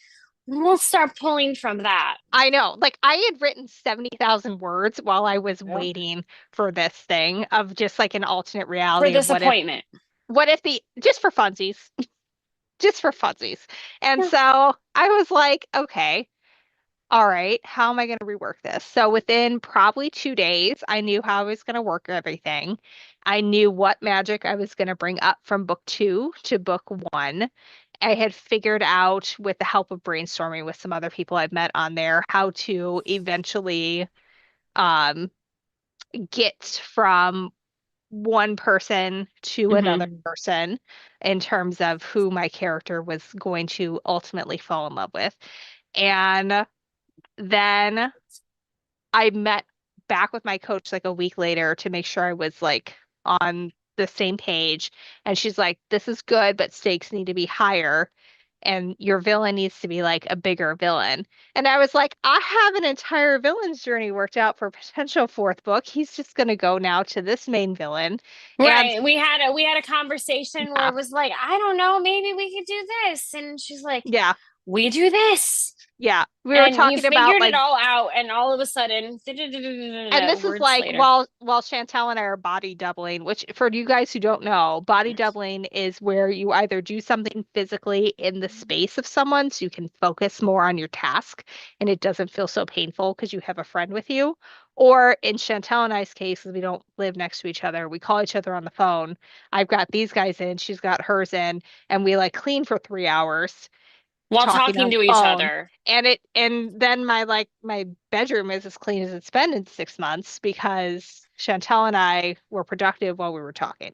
We'll start pulling from that. I know. Like I had written 70,000 words while I was Yep. waiting for this thing of just like an alternate For reality of this appointment. what if just for funsies, just for funsies. And Yeah. so I was like, okay. All right, how am I going to rework this? So within probably 2 days, I knew how I was going to work everything. I knew what magic I was going to bring up from book 2 to book 1. I had figured out with the help of brainstorming with some other people I've met on there how to eventually um, get from one person to another Hmm. person in terms of who my character was going to ultimately fall in love with. And then I met back with my coach like a week later to make sure I was like on the same page. And she's like, this is good, but stakes need to be higher. And your villain needs to be like a bigger villain. And I was like, I have an entire villain's journey worked out for potential fourth book. He's just going to go now to this main villain. And Right. We had a conversation where yeah, it was like, I don't know, maybe we could do this. And she's like, yeah, we do this. yeah. We were And you talking about figured it like all out, and all of a sudden, and this is words like later. while Chantel and I are body doubling, which for you guys who don't know, body doubling is where you either do something physically in the space of someone so you can focus more on your task and it doesn't feel so painful because you have a friend with you. Or in Chantel and I's case, 'cause we don't live next to each other, we call each other on the phone. I've got these guys in, she's got hers in, and we like clean for 3 hours While talking on talking the to each phone. other. And then my bedroom is as clean as it's been in 6 months because Chantel and I were productive while we were talking.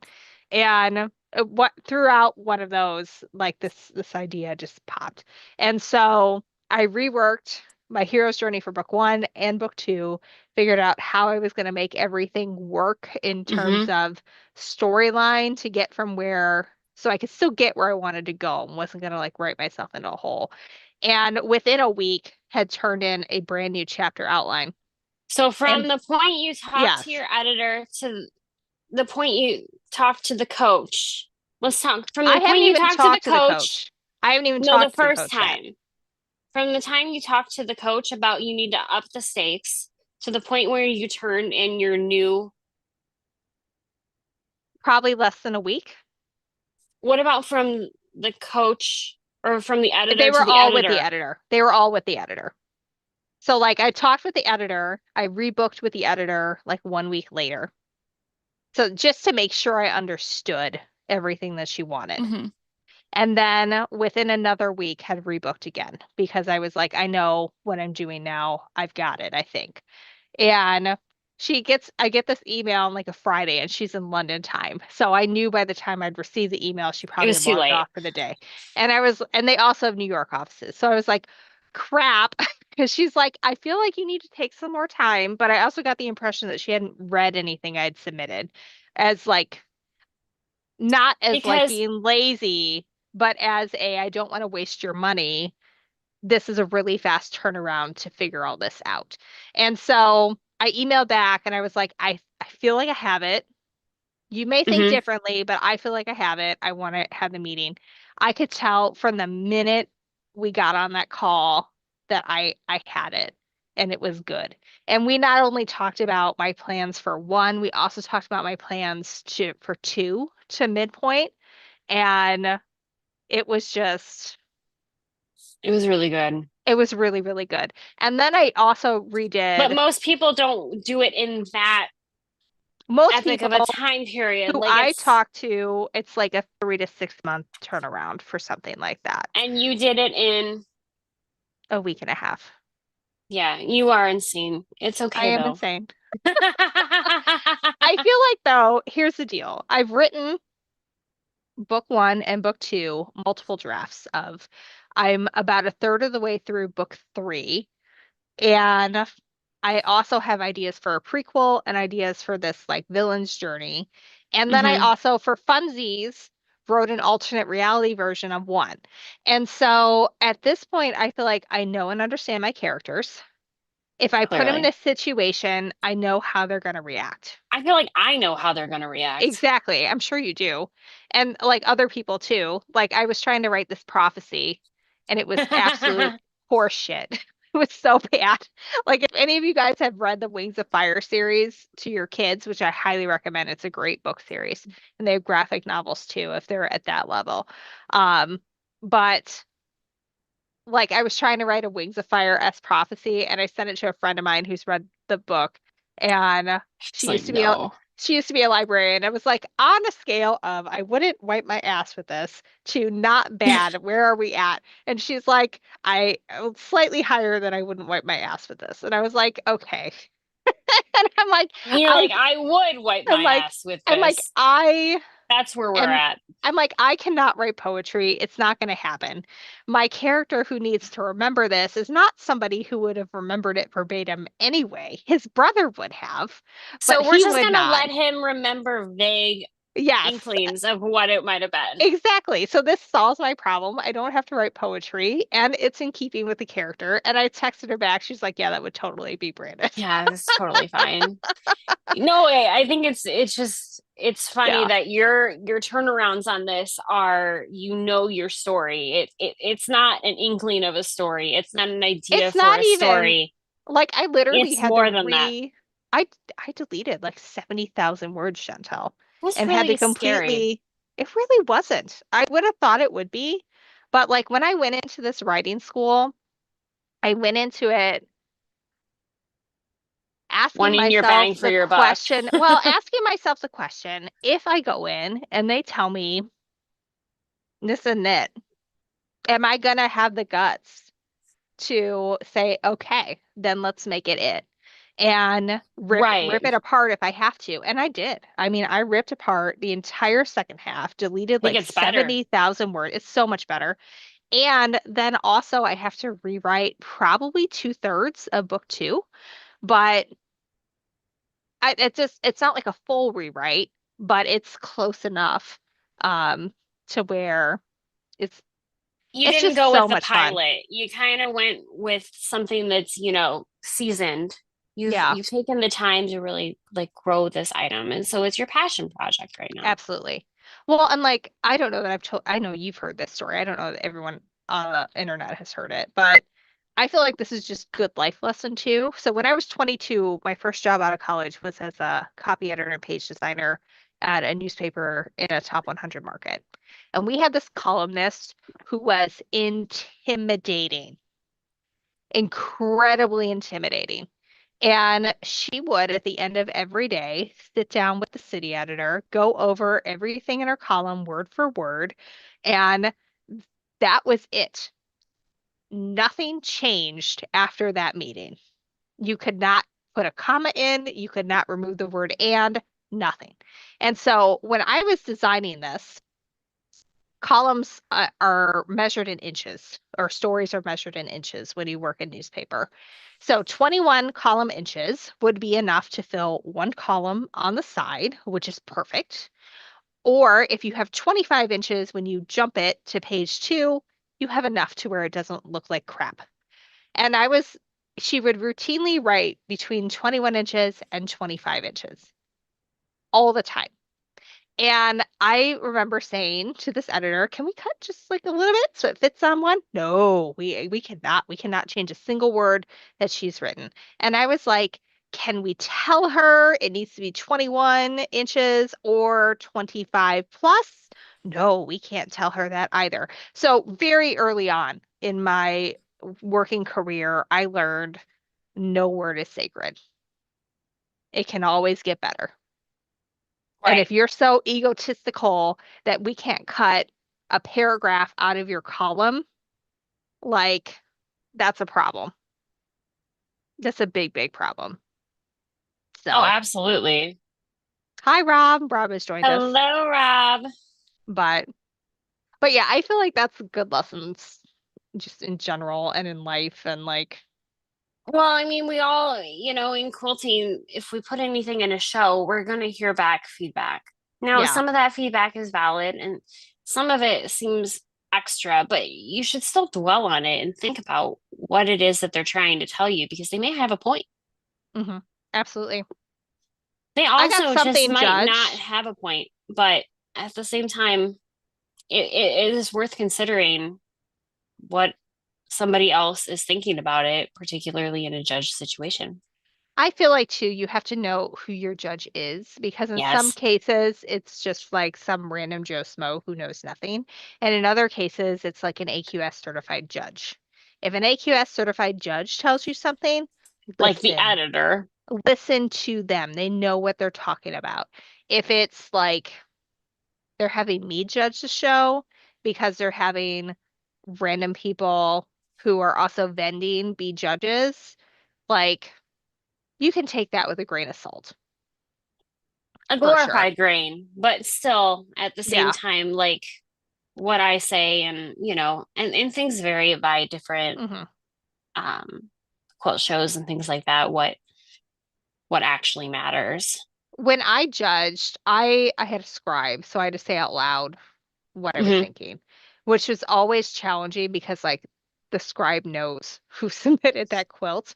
And what throughout one of those, like this idea just popped. And so I reworked my hero's journey for book one and book two, figured out how I was going to make everything work in terms Hmm. of storyline to get from where so I could still get where I wanted to go and wasn't gonna like write myself into a hole. And within a week had turned in a brand new chapter outline. So And from the point you talk to yes, your editor to the point you talk to the coach, let's talk from I the haven't point you even talk to the talked to the coach. coach. I haven't even No, the talked to the first coach yet. time. From the time you talk to the coach about you need to up the stakes to the point where you turn in your new. Probably less than a week. What about from the coach or from the They editor to were the all with the editor? editor. They were all with the editor. So like I talked with the editor, I rebooked with the editor like 1 week later. So just to make sure I understood everything that she wanted. Hmm. And then within another week had rebooked again because I was like, I know what I'm doing now. I've got it, I think. And I get this email on like a Friday and she's in London time. So I knew by the time I'd received the email, she It probably was had too logged late off for the day. And they also have New York offices. So I was like, crap. Because she's like, I feel like you need to take some more time. But I also got the impression that she hadn't read anything I'd submitted as like not as like because being lazy, but as a I don't want to waste your money. This is a really fast turnaround to figure all this out. And so I emailed back and I was like, I feel like I have it. You may think hmm differently, but I feel like I have it. I want to have the meeting. I could tell from the minute we got on that call that I had it and it was good. And we not only talked about my plans for one, we also talked about my plans to for two to midpoint. And it was just it was really good. it was really, really good. And then I also But redid most people don't do it in that most epic of a people time period. who Like I it's, talk to, it's like a 3 to 6 month turnaround for something like that. and you did it in, A week and a half. yeah, you are insane. It's I okay am though. insane. I feel like though, here's the deal. I've written book one and book two, multiple drafts of. I'm about a third of the way through book three. And I also have ideas for a prequel and ideas for this like villain's journey. And then I Hmm. also, for funsies, wrote an alternate reality version of one. And so at this point, I feel like I know and understand my characters. If I put them in Clearly. a situation, I know how they're going to react. I feel like I know how they're gonna react. Exactly. I'm sure you do. And like other people too. Like I was trying to write this prophecy and it was absolute horseshit. It was so bad. Like if any of you guys have read the Wings of Fire series to your kids, which I highly recommend, it's a great book series. And they have graphic novels too if they're at that level. Um, but like I was trying to write a Wings of Fire S prophecy and I sent it to a friend of mine who's read the book and It's she like, used to be a no. She used to be a librarian. I was like, on a scale of I wouldn't wipe my ass with this to not bad, where are we at? And she's like, I slightly higher than I wouldn't wipe my ass with this. And I was like, okay. And I'm like, You're I like, I would wipe I'm my like, ass with I'm like, this. I That's where we're am at. I'm like, I cannot write poetry. It's not going to happen. My character who needs to remember this is not somebody who would have remembered it verbatim anyway. His brother would have, but So we're he just would gonna not. let him remember vague Yes, inklings of what it might have been. exactly. So this solves my problem. I don't have to write poetry, and it's in keeping with the character. And I texted her back. She's like, "Yeah, that would totally be Brandis." Yeah, it's totally fine. No way. I think it's just it's funny Yeah. that your turnarounds on this are your story. It's not an inkling of a story. It's not an idea It's for not a even story. like I literally It's had to more than that. I deleted like 70,000 words, Chantel, It's and had to really scary. completely it really wasn't. I would have thought it would be, but like when I went into this writing school, I went into it asking Wanting your myself bang for the your buck. question, well, asking myself the question, if I go in and they tell me this and that, am I gonna have the guts to say, okay, then let's make it? And rip Right. it apart if I have to. And I did. I mean, I ripped apart the entire second half, deleted Think like it's better. 70,000 words. It's so much better. And then also I have to rewrite probably two-thirds of book two, but it's not like a full rewrite, but it's close enough um to where it's You it's didn't just go with so the much fun. pilot. You kind of went with something that's seasoned. You've Yeah, you've taken the time to really like grow this item, and so it's your passion project right now. absolutely. Well, and like I don't know that I know you've heard this story. I don't know that everyone on the internet has heard it, but I feel like this is just good life lesson too. So when I was 22, my first job out of college was as a copy editor and page designer at a newspaper in a top 100 market. And we had this columnist who was intimidating, incredibly intimidating. And she would, at the end of every day, sit down with the city editor, go over everything in her column word for word, and that was it. Nothing changed after that meeting. You could not put a comma in, you could not remove the word and, nothing. And so when I was designing this, columns are measured in inches, or stories are measured in inches when you work in newspaper. So 21 column inches would be enough to fill one column on the side, which is perfect. Or if you have 25 inches, when you jump it to page two, you have enough to where it doesn't look like crap. And she would routinely write between 21 inches and 25 inches all the time. And I remember saying to this editor, "Can we cut just like a little bit so it fits on one?" No, we cannot. We cannot change a single word that she's written. And I was like, "Can we tell her it needs to be 21 inches or 25 plus?" No, we can't tell her that either. So very early on in my working career, I learned no word is sacred. It can always get better. And Right. if you're so egotistical that we can't cut a paragraph out of your column, like that's a problem. That's a big, big problem. Oh, So, absolutely. hi Rob. Rob has joined us. Hello, Rob. But but yeah, I feel like that's good lessons just in general and in life and like Well, I mean, we all in quilting, if we put anything in a show, we're going to hear back feedback. Now, yeah. some of that feedback is valid and some of it seems extra, but you should still dwell on it and think about what it is that they're trying to tell you because they may have a point. Absolutely. They I got also just something might not judged. have a point, but at the same time, it is worth considering what somebody else is thinking about it, particularly in a judge situation. I feel like too, you have to know who your judge is because in some Yes. cases it's just like some random Joe Smo who knows nothing. And in other cases, it's like an AQS certified judge. If an AQS certified judge tells you something, Like the listen, editor. listen to them. They know what they're talking about. If it's like they're having me judge the show because they're having random people who are also vending be judges, like you can take that with a grain of salt A for sure. glorified grain, but still at the same Yeah. time, like what I say and and things vary by different hmm um quilt shows and things like that, what actually matters. When I judged, I had a scribe, so I had to say out loud what I was Hmm. thinking, which was always challenging because like the scribe knows who submitted that quilt.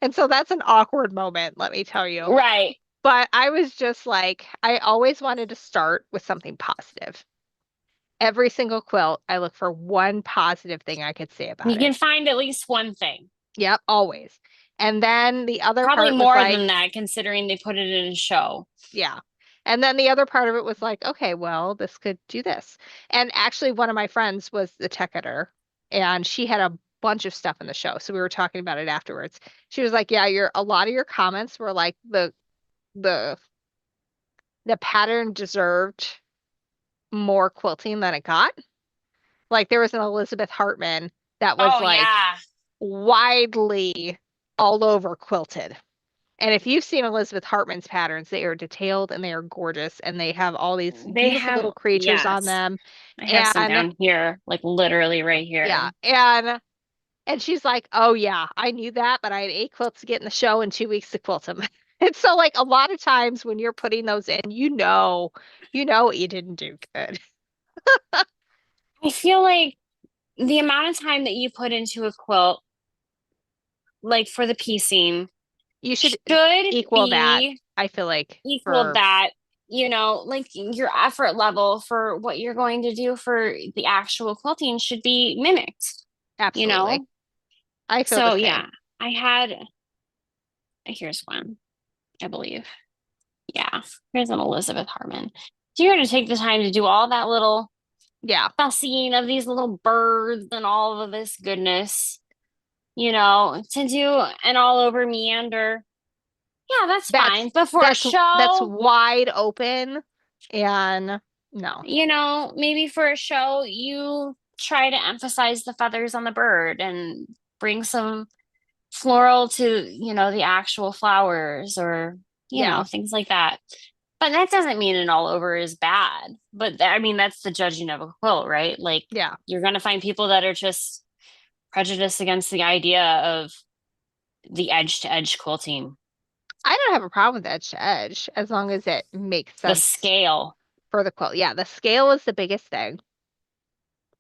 And so that's an awkward moment, let me tell you. Right. But I was just like, I always wanted to start with something positive. Every single quilt, I look for one positive thing I could say You about can it. find at least one thing. Yep, always. And then the other Probably part was more like, than that, considering they put it in a show. yeah. And then the other part of it was like, okay, well, this could do this. And actually, one of my friends was the tech editor, and she had a bunch of stuff in the show. So we were talking about it afterwards. She was like, yeah, a lot of your comments were like the the pattern deserved more quilting than it got. Like there was an Elizabeth Hartman that was Oh like yeah. widely all over quilted. And if you've seen Elizabeth Hartman's patterns, they are detailed and they are gorgeous and they have all these They beautiful have, little creatures on yes. them. I have some And down here, like literally right yeah, here. and she's like, "Oh yeah, I knew that, but I had 8 quilts to get in the show and 2 weeks to quilt them." And so like a lot of times when you're putting those in, you know what you didn't do good. I feel like the amount of time that you put into a quilt, like for the piecing, You should should equal that, be I feel like, equal for that, like your effort level for what you're going to do for the actual quilting should be mimicked, you absolutely. know? I feel the So same. yeah, here's one, I believe. Yeah, here's an Elizabeth Hartman. So you're going to take the time to do all that little Yeah. fussing of these little birds and all of this goodness, to do an all over meander. Yeah, that's That's fine. But for a that's show, wide open and no. maybe for a show, you try to emphasize the feathers on the bird and bring some floral to, the actual flowers or, Yeah. things like that. But that doesn't mean an all over is bad. But I mean, that's the judging of a quilt, right? Like Yeah. you're going to find people that are just prejudiced against the idea of the edge to edge quilting, I don't have a problem with edge to edge as long as it makes the sense scale. for the quilt. Yeah, the scale is the biggest thing.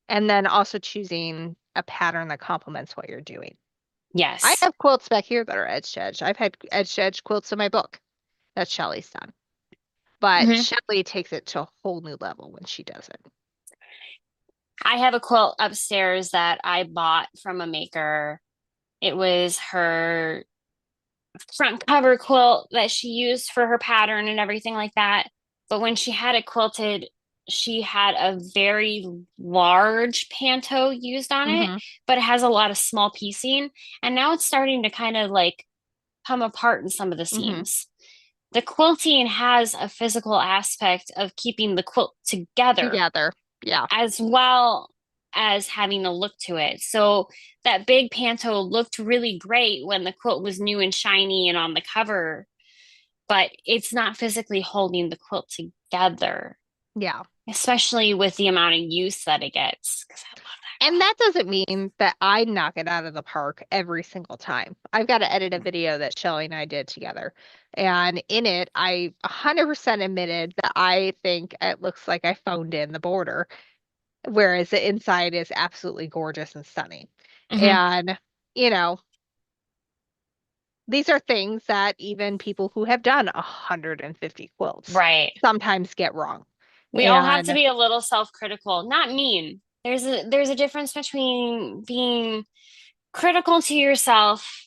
And then also choosing a pattern that complements what you're doing. I Yes. have quilts back here that are edge to edge. I've had edge to edge quilts in my book that Shelley's done. But Hmm. Shelley takes it to a whole new level when she does it. I have a quilt upstairs that I bought from a maker. It was her front cover quilt that she used for her pattern and everything like that. But when she had it quilted, she had a very large panto used on it, hmm but it has a lot of small piecing. And now it's starting to kind of like come apart in some of the hmm seams. The quilting has a physical aspect of keeping the quilt together Together. Yeah. as well as having a look to it. So that big panto looked really great when the quilt was new and shiny and on the cover, but it's not physically holding the quilt together, Yeah. especially with the amount of use that it gets. Because I love And that doesn't mean that I knock it out of the park every single time. I've got to edit a video that Shelly and I did together. And in it, I 100% admitted that I think it looks like I phoned in the border, whereas the inside is absolutely gorgeous and stunning. that. Hmm. And, you know, these are things that even people who have done 150 quilts Right. sometimes get wrong. We all have to And be a little self-critical, not mean. There's a difference between being critical to yourself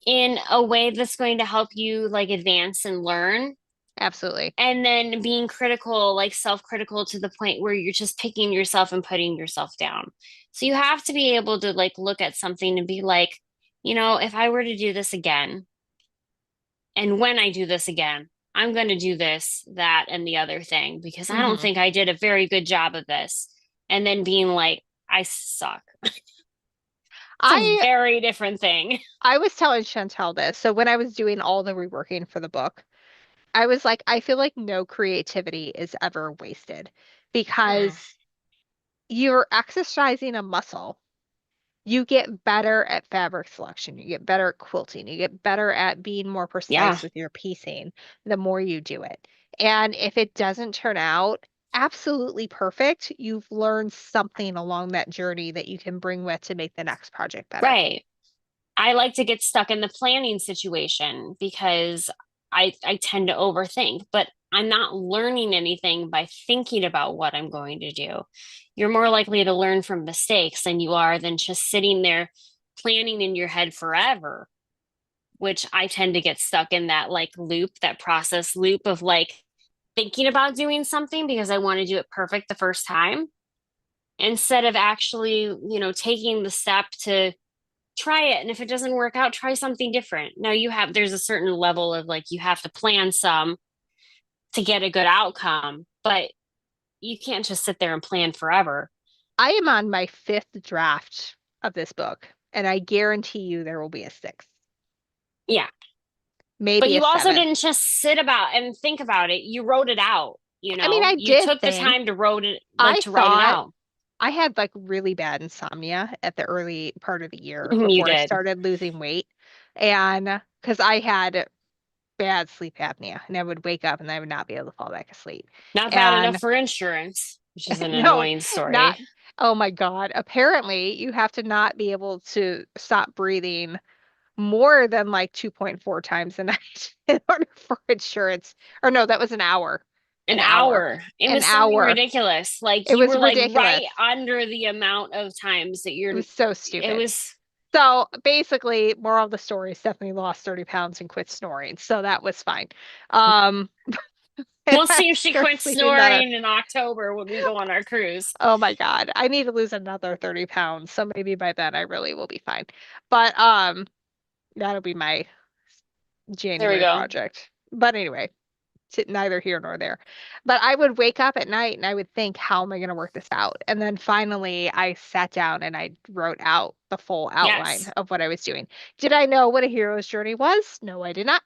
in a way that's going to help you like advance and learn, absolutely. and then being critical, like self-critical to the point where you're just picking yourself and putting yourself down. So you have to be able to like look at something and be like, if I were to do this again, and when I do this again, I'm going to do this, that, and the other thing because I don't Hmm. think I did a very good job of this. And then being like, I suck. It's a I very different thing. I was telling Chantel this. So when I was doing all the reworking for the book, I was like, I feel like no creativity is ever wasted Mm. because you're exercising a muscle. You get better at fabric selection, you get better at quilting, you get better at being more Yeah, precise with your piecing the more you do it. And if it doesn't turn out absolutely perfect, you've learned something along that journey that you can bring with to make the next project better. right. I like to get stuck in the planning situation because I tend to overthink, but I'm not learning anything by thinking about what I'm going to do. You're more likely to learn from mistakes than you are than just sitting there planning in your head forever, which I tend to get stuck in that like loop, that process loop of like thinking about doing something because I want to do it perfect the first time instead of actually, taking the step to try it. And if it doesn't work out, try something different. Now there's a certain level of like, you have to plan some to get a good outcome, but you can't just sit there and plan forever. I am on my fifth draft of this book, and I guarantee you there will be a sixth, Yeah. But maybe a you also seventh. didn't just sit about and think about it. You wrote it out, I mean, I you did took the think, time to wrote it, like I to write it thought out. I had like really bad insomnia at the early part of the year You before I did. started losing weight. And because I had bad sleep apnea and I would wake up and I would not be able to fall back asleep. Not bad enough And for insurance, which is an no, annoying not, story. oh my God. Apparently, you have to not be able to stop breathing more than like 2.4 times a night in order for insurance. Or no, that was an hour. An An hour. hour. It An was something hour. ridiculous. Like It you was were like ridiculous. right under the amount of times that It you're, was so it stupid. was, So basically, moral of the story, Stephanie lost 30 pounds and quit snoring. So that was fine. Um, and we'll I see if she started quits sleeping better. snoring in October when we go on our cruise. Oh my God. I need to lose another 30 pounds. So maybe by then I really will be fine. But that'll be my There we January go. project. But anyway, neither here nor there. But I would wake up at night and I would think, how am I going to work this out? And then finally, I sat down and I wrote out the full outline Yes. of what I was doing. Did I know what a hero's journey was? No, I did not.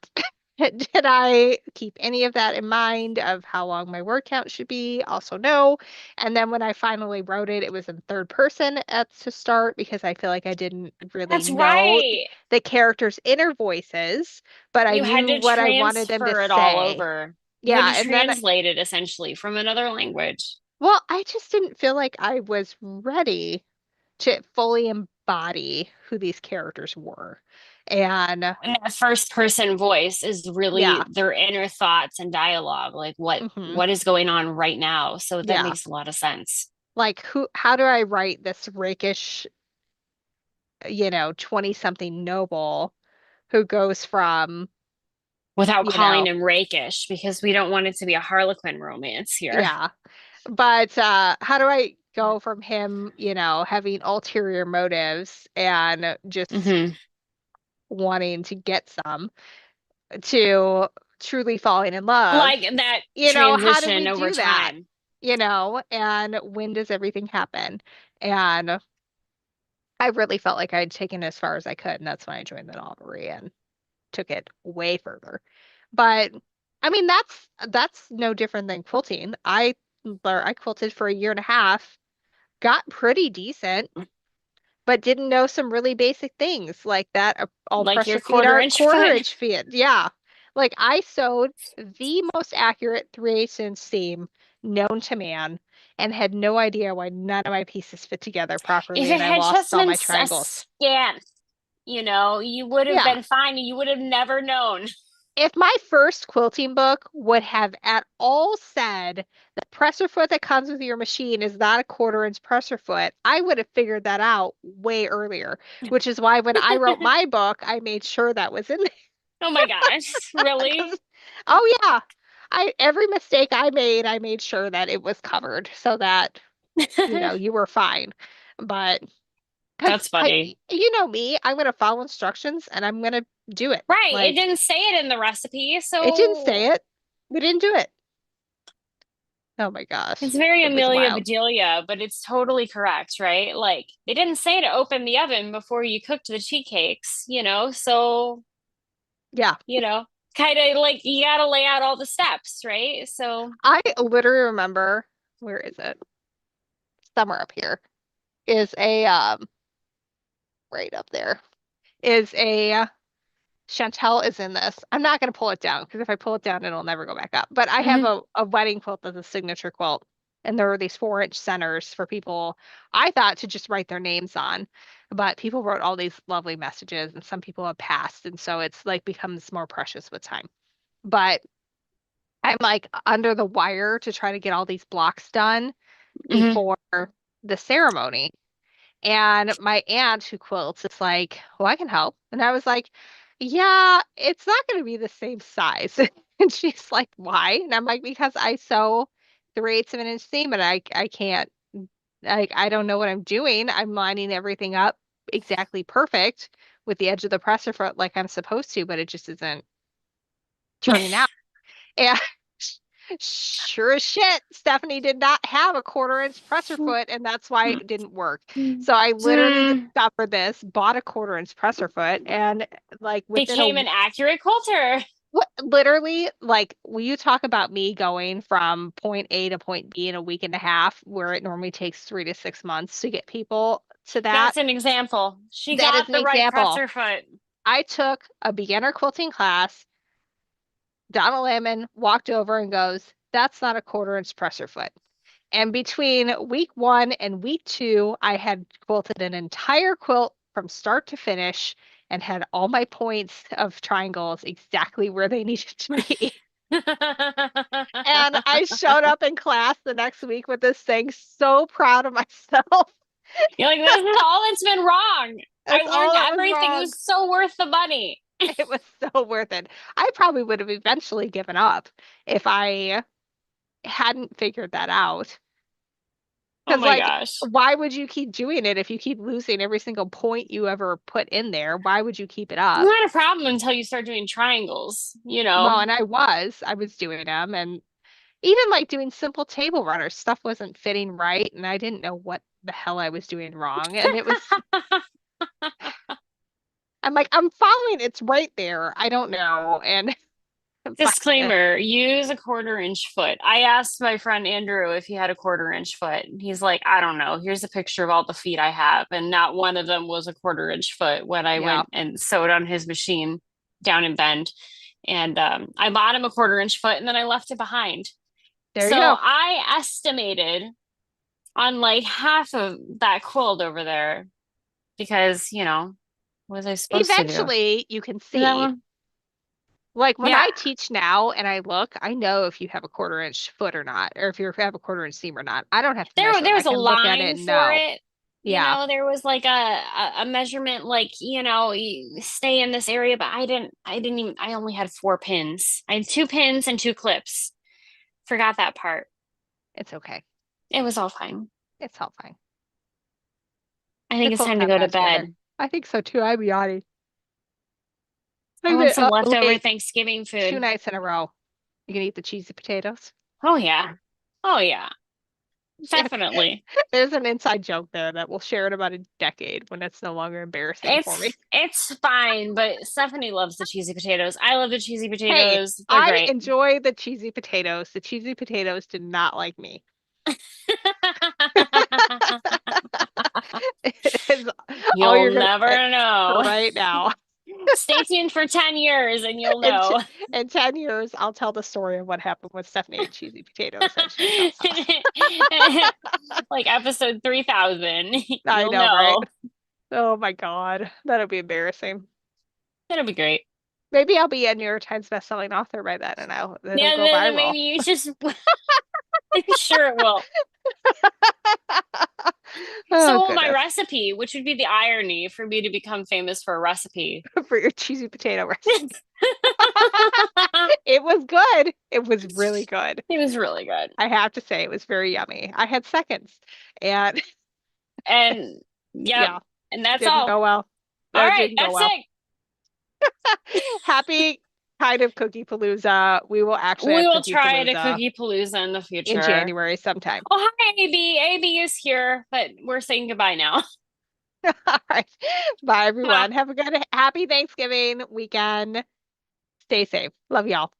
Did I keep any of that in mind of how long my word count should be? Also, no. And then when I finally wrote it, it was in third person at to start because I feel like I didn't really That's know right. the characters' inner voices, but I You had knew to what I wanted them to transfer it all say. over. You had Yeah, to and then translate it essentially from another language. well, I just didn't feel like I was ready to fully embody who these characters were. And And that first person voice is really yeah, their inner thoughts and dialogue, like what hmm what is going on right now. So that yeah. makes a lot of sense. Like how do I write this rakish, 20 something noble who goes from, Without you calling know, him rakish, because we don't want it to be a Harlequin romance here. yeah. But how do I go from him, having ulterior motives and just Hmm. wanting to get some to truly falling in love? Like that How do transition we over do that? time. And when does everything happen? And I really felt like I'd taken it as far as I could, and that's when I joined the novelry and took it way further. But I mean, that's no different than quilting. I quilted for a year and a half, got pretty decent, but didn't know some really basic things like that all Like your pressure feet quarter aren't inch quarter foot. inch feet. Yeah. Like I sewed the most accurate 3/8 inch seam known to man and had no idea why none of my pieces fit together If properly it and I had lost just all been my a triangles. scant, you would have Yeah. been fine and you would have never known. If my first quilting book would have at all said the presser foot that comes with your machine is not a quarter inch presser foot, I would have figured that out way earlier, which is why when I wrote my book, I made sure that was in Oh my gosh, really? because, oh yeah, every mistake I made sure that it was covered so that, you were fine. But Because That's funny. you know me, I'm gonna follow instructions and I'm gonna do it. Right. It Like didn't say it in the recipe, it didn't say so it. We didn't do it. Oh my it's gosh. very It was Amelia wild. Bedelia, but it's totally correct, right? Like they didn't say to open the oven before you cooked the tea cakes, so Yeah. kind of like you gotta lay out all the steps, right? So I literally remember, where is it? Somewhere up here is a right up there is a Chantel is in this. I'm not going to pull it down because if I pull it down, it'll never go back up. But I have mhm. a wedding quilt that's a signature quilt, and there are these 4-inch centers for people. I thought to just write their names on, but people wrote all these lovely messages, and some people have passed, and so it's like becomes more precious with time. But I'm like under the wire to try to get all these blocks done Mhm. before the ceremony. And my aunt who quilts is like, well, I can help. And I was like, yeah, it's not going to be the same size. And she's like, why? And I'm like, because I sew 3/8 of an inch seam and I can't, like, I don't know what I'm doing. I'm lining everything up exactly perfect with the edge of the presser foot like I'm supposed to, but it just isn't turning out. And sure as shit, Stephanie did not have a 1/4 inch presser foot, and that's why it didn't work. So I literally Mm. discovered this, bought a 1/4 inch presser foot, and like within a Became an accurate quilter. literally, like, will you talk about me going from point A to point B in a week and a half, where it normally takes 3 to 6 months to get people to that? That's an example. She That is got an the right example. presser foot. I took a beginner quilting class. Donna Lemon walked over and goes, "That's not a 1/4 inch presser foot." And between week 1 and week 2, I had quilted an entire quilt from start to finish and had all my points of triangles exactly where they needed to be. And I showed up in class the next week with this thing, so proud of myself. You're like, this is all that's been wrong. I That's all learned that was everything. It wrong. was so worth the money. It was so worth it. I probably would have eventually given up if I hadn't figured that out. Oh Because, my like, gosh. why would you keep doing it if you keep losing every single point you ever put in there? Why would you keep it It's up? not a problem until you start doing triangles. Well, and I was doing them, and even like doing simple table runners, stuff wasn't fitting right, and I didn't know what the hell I was doing wrong. And it was, I'm like, I'm following, it's right there. I don't know. And, but Disclaimer, use a 1/4 inch foot. I asked my friend Andrew if he had a 1/4 inch foot. He's like, I don't know. Here's a picture of all the feet I have. And not one of them was a 1/4 inch foot when I yeah, went and sewed on his machine down in Bend. And I bought him a 1/4 inch foot and then I left it behind. there you So go. I estimated on like half of that quilt over there because what was I supposed to do? Eventually, you can Is that see. one? Like when Yeah. I teach now and I look, I know if you have a 1/4 inch foot or not, or if you have a 1/4 inch seam or not. I don't have to There, measure them. there I was a can look at it line and for know. it. Yeah, There was like a measurement, like, you stay in this area, but I didn't even, I only had 4 pins. I had 2 pins and 2 clips. Forgot that part. it's okay. It was all fine. It's all fine. I think The it's quilt's time to not go to bad together. bed. I think so too. I'm yawning. I I've want been some up leftover late Thanksgiving two food. nights in a row. You can eat the cheesy potatoes. Oh yeah. Oh yeah. It's, Definitely. there's an inside joke there that we'll share in about a decade when it's no longer embarrassing for me. It's fine, but Stephanie loves the cheesy potatoes. I love the cheesy Hey, potatoes. They're I great. enjoy the cheesy potatoes. The cheesy potatoes did not like me. It is all You'll you're gonna get never know. right now. Stay tuned for 10 years and you'll In, t know. in 10 years, I'll tell the story of what happened with Stephanie ate cheesy potatoes at Chantel's house. Like episode 3000. I You'll know, right? know. Oh my God. That'll be embarrassing. It'll be great. Maybe I'll be a New York Times bestselling author by then and it'll Yeah, go then viral. maybe you just, I'm sure it will. So Oh will my goodness. recipe, which would be the irony for me to become famous for a recipe. For your cheesy potato recipe. It was good. It was really good. It was really good. I have to say, it was very yummy. I had seconds. And And yep, yeah. And that's Didn't all. go well. All That right, didn't go that's well. it. Happy kind of Cookie Palooza. We will actually We have will Cookie try to Palooza Cookie Palooza in the in future. January sometime. Oh, hi, AB. AB is here, but we're saying goodbye now. All right. Bye, Bye. everyone. Have a good, happy Thanksgiving weekend. Stay safe. Love y'all.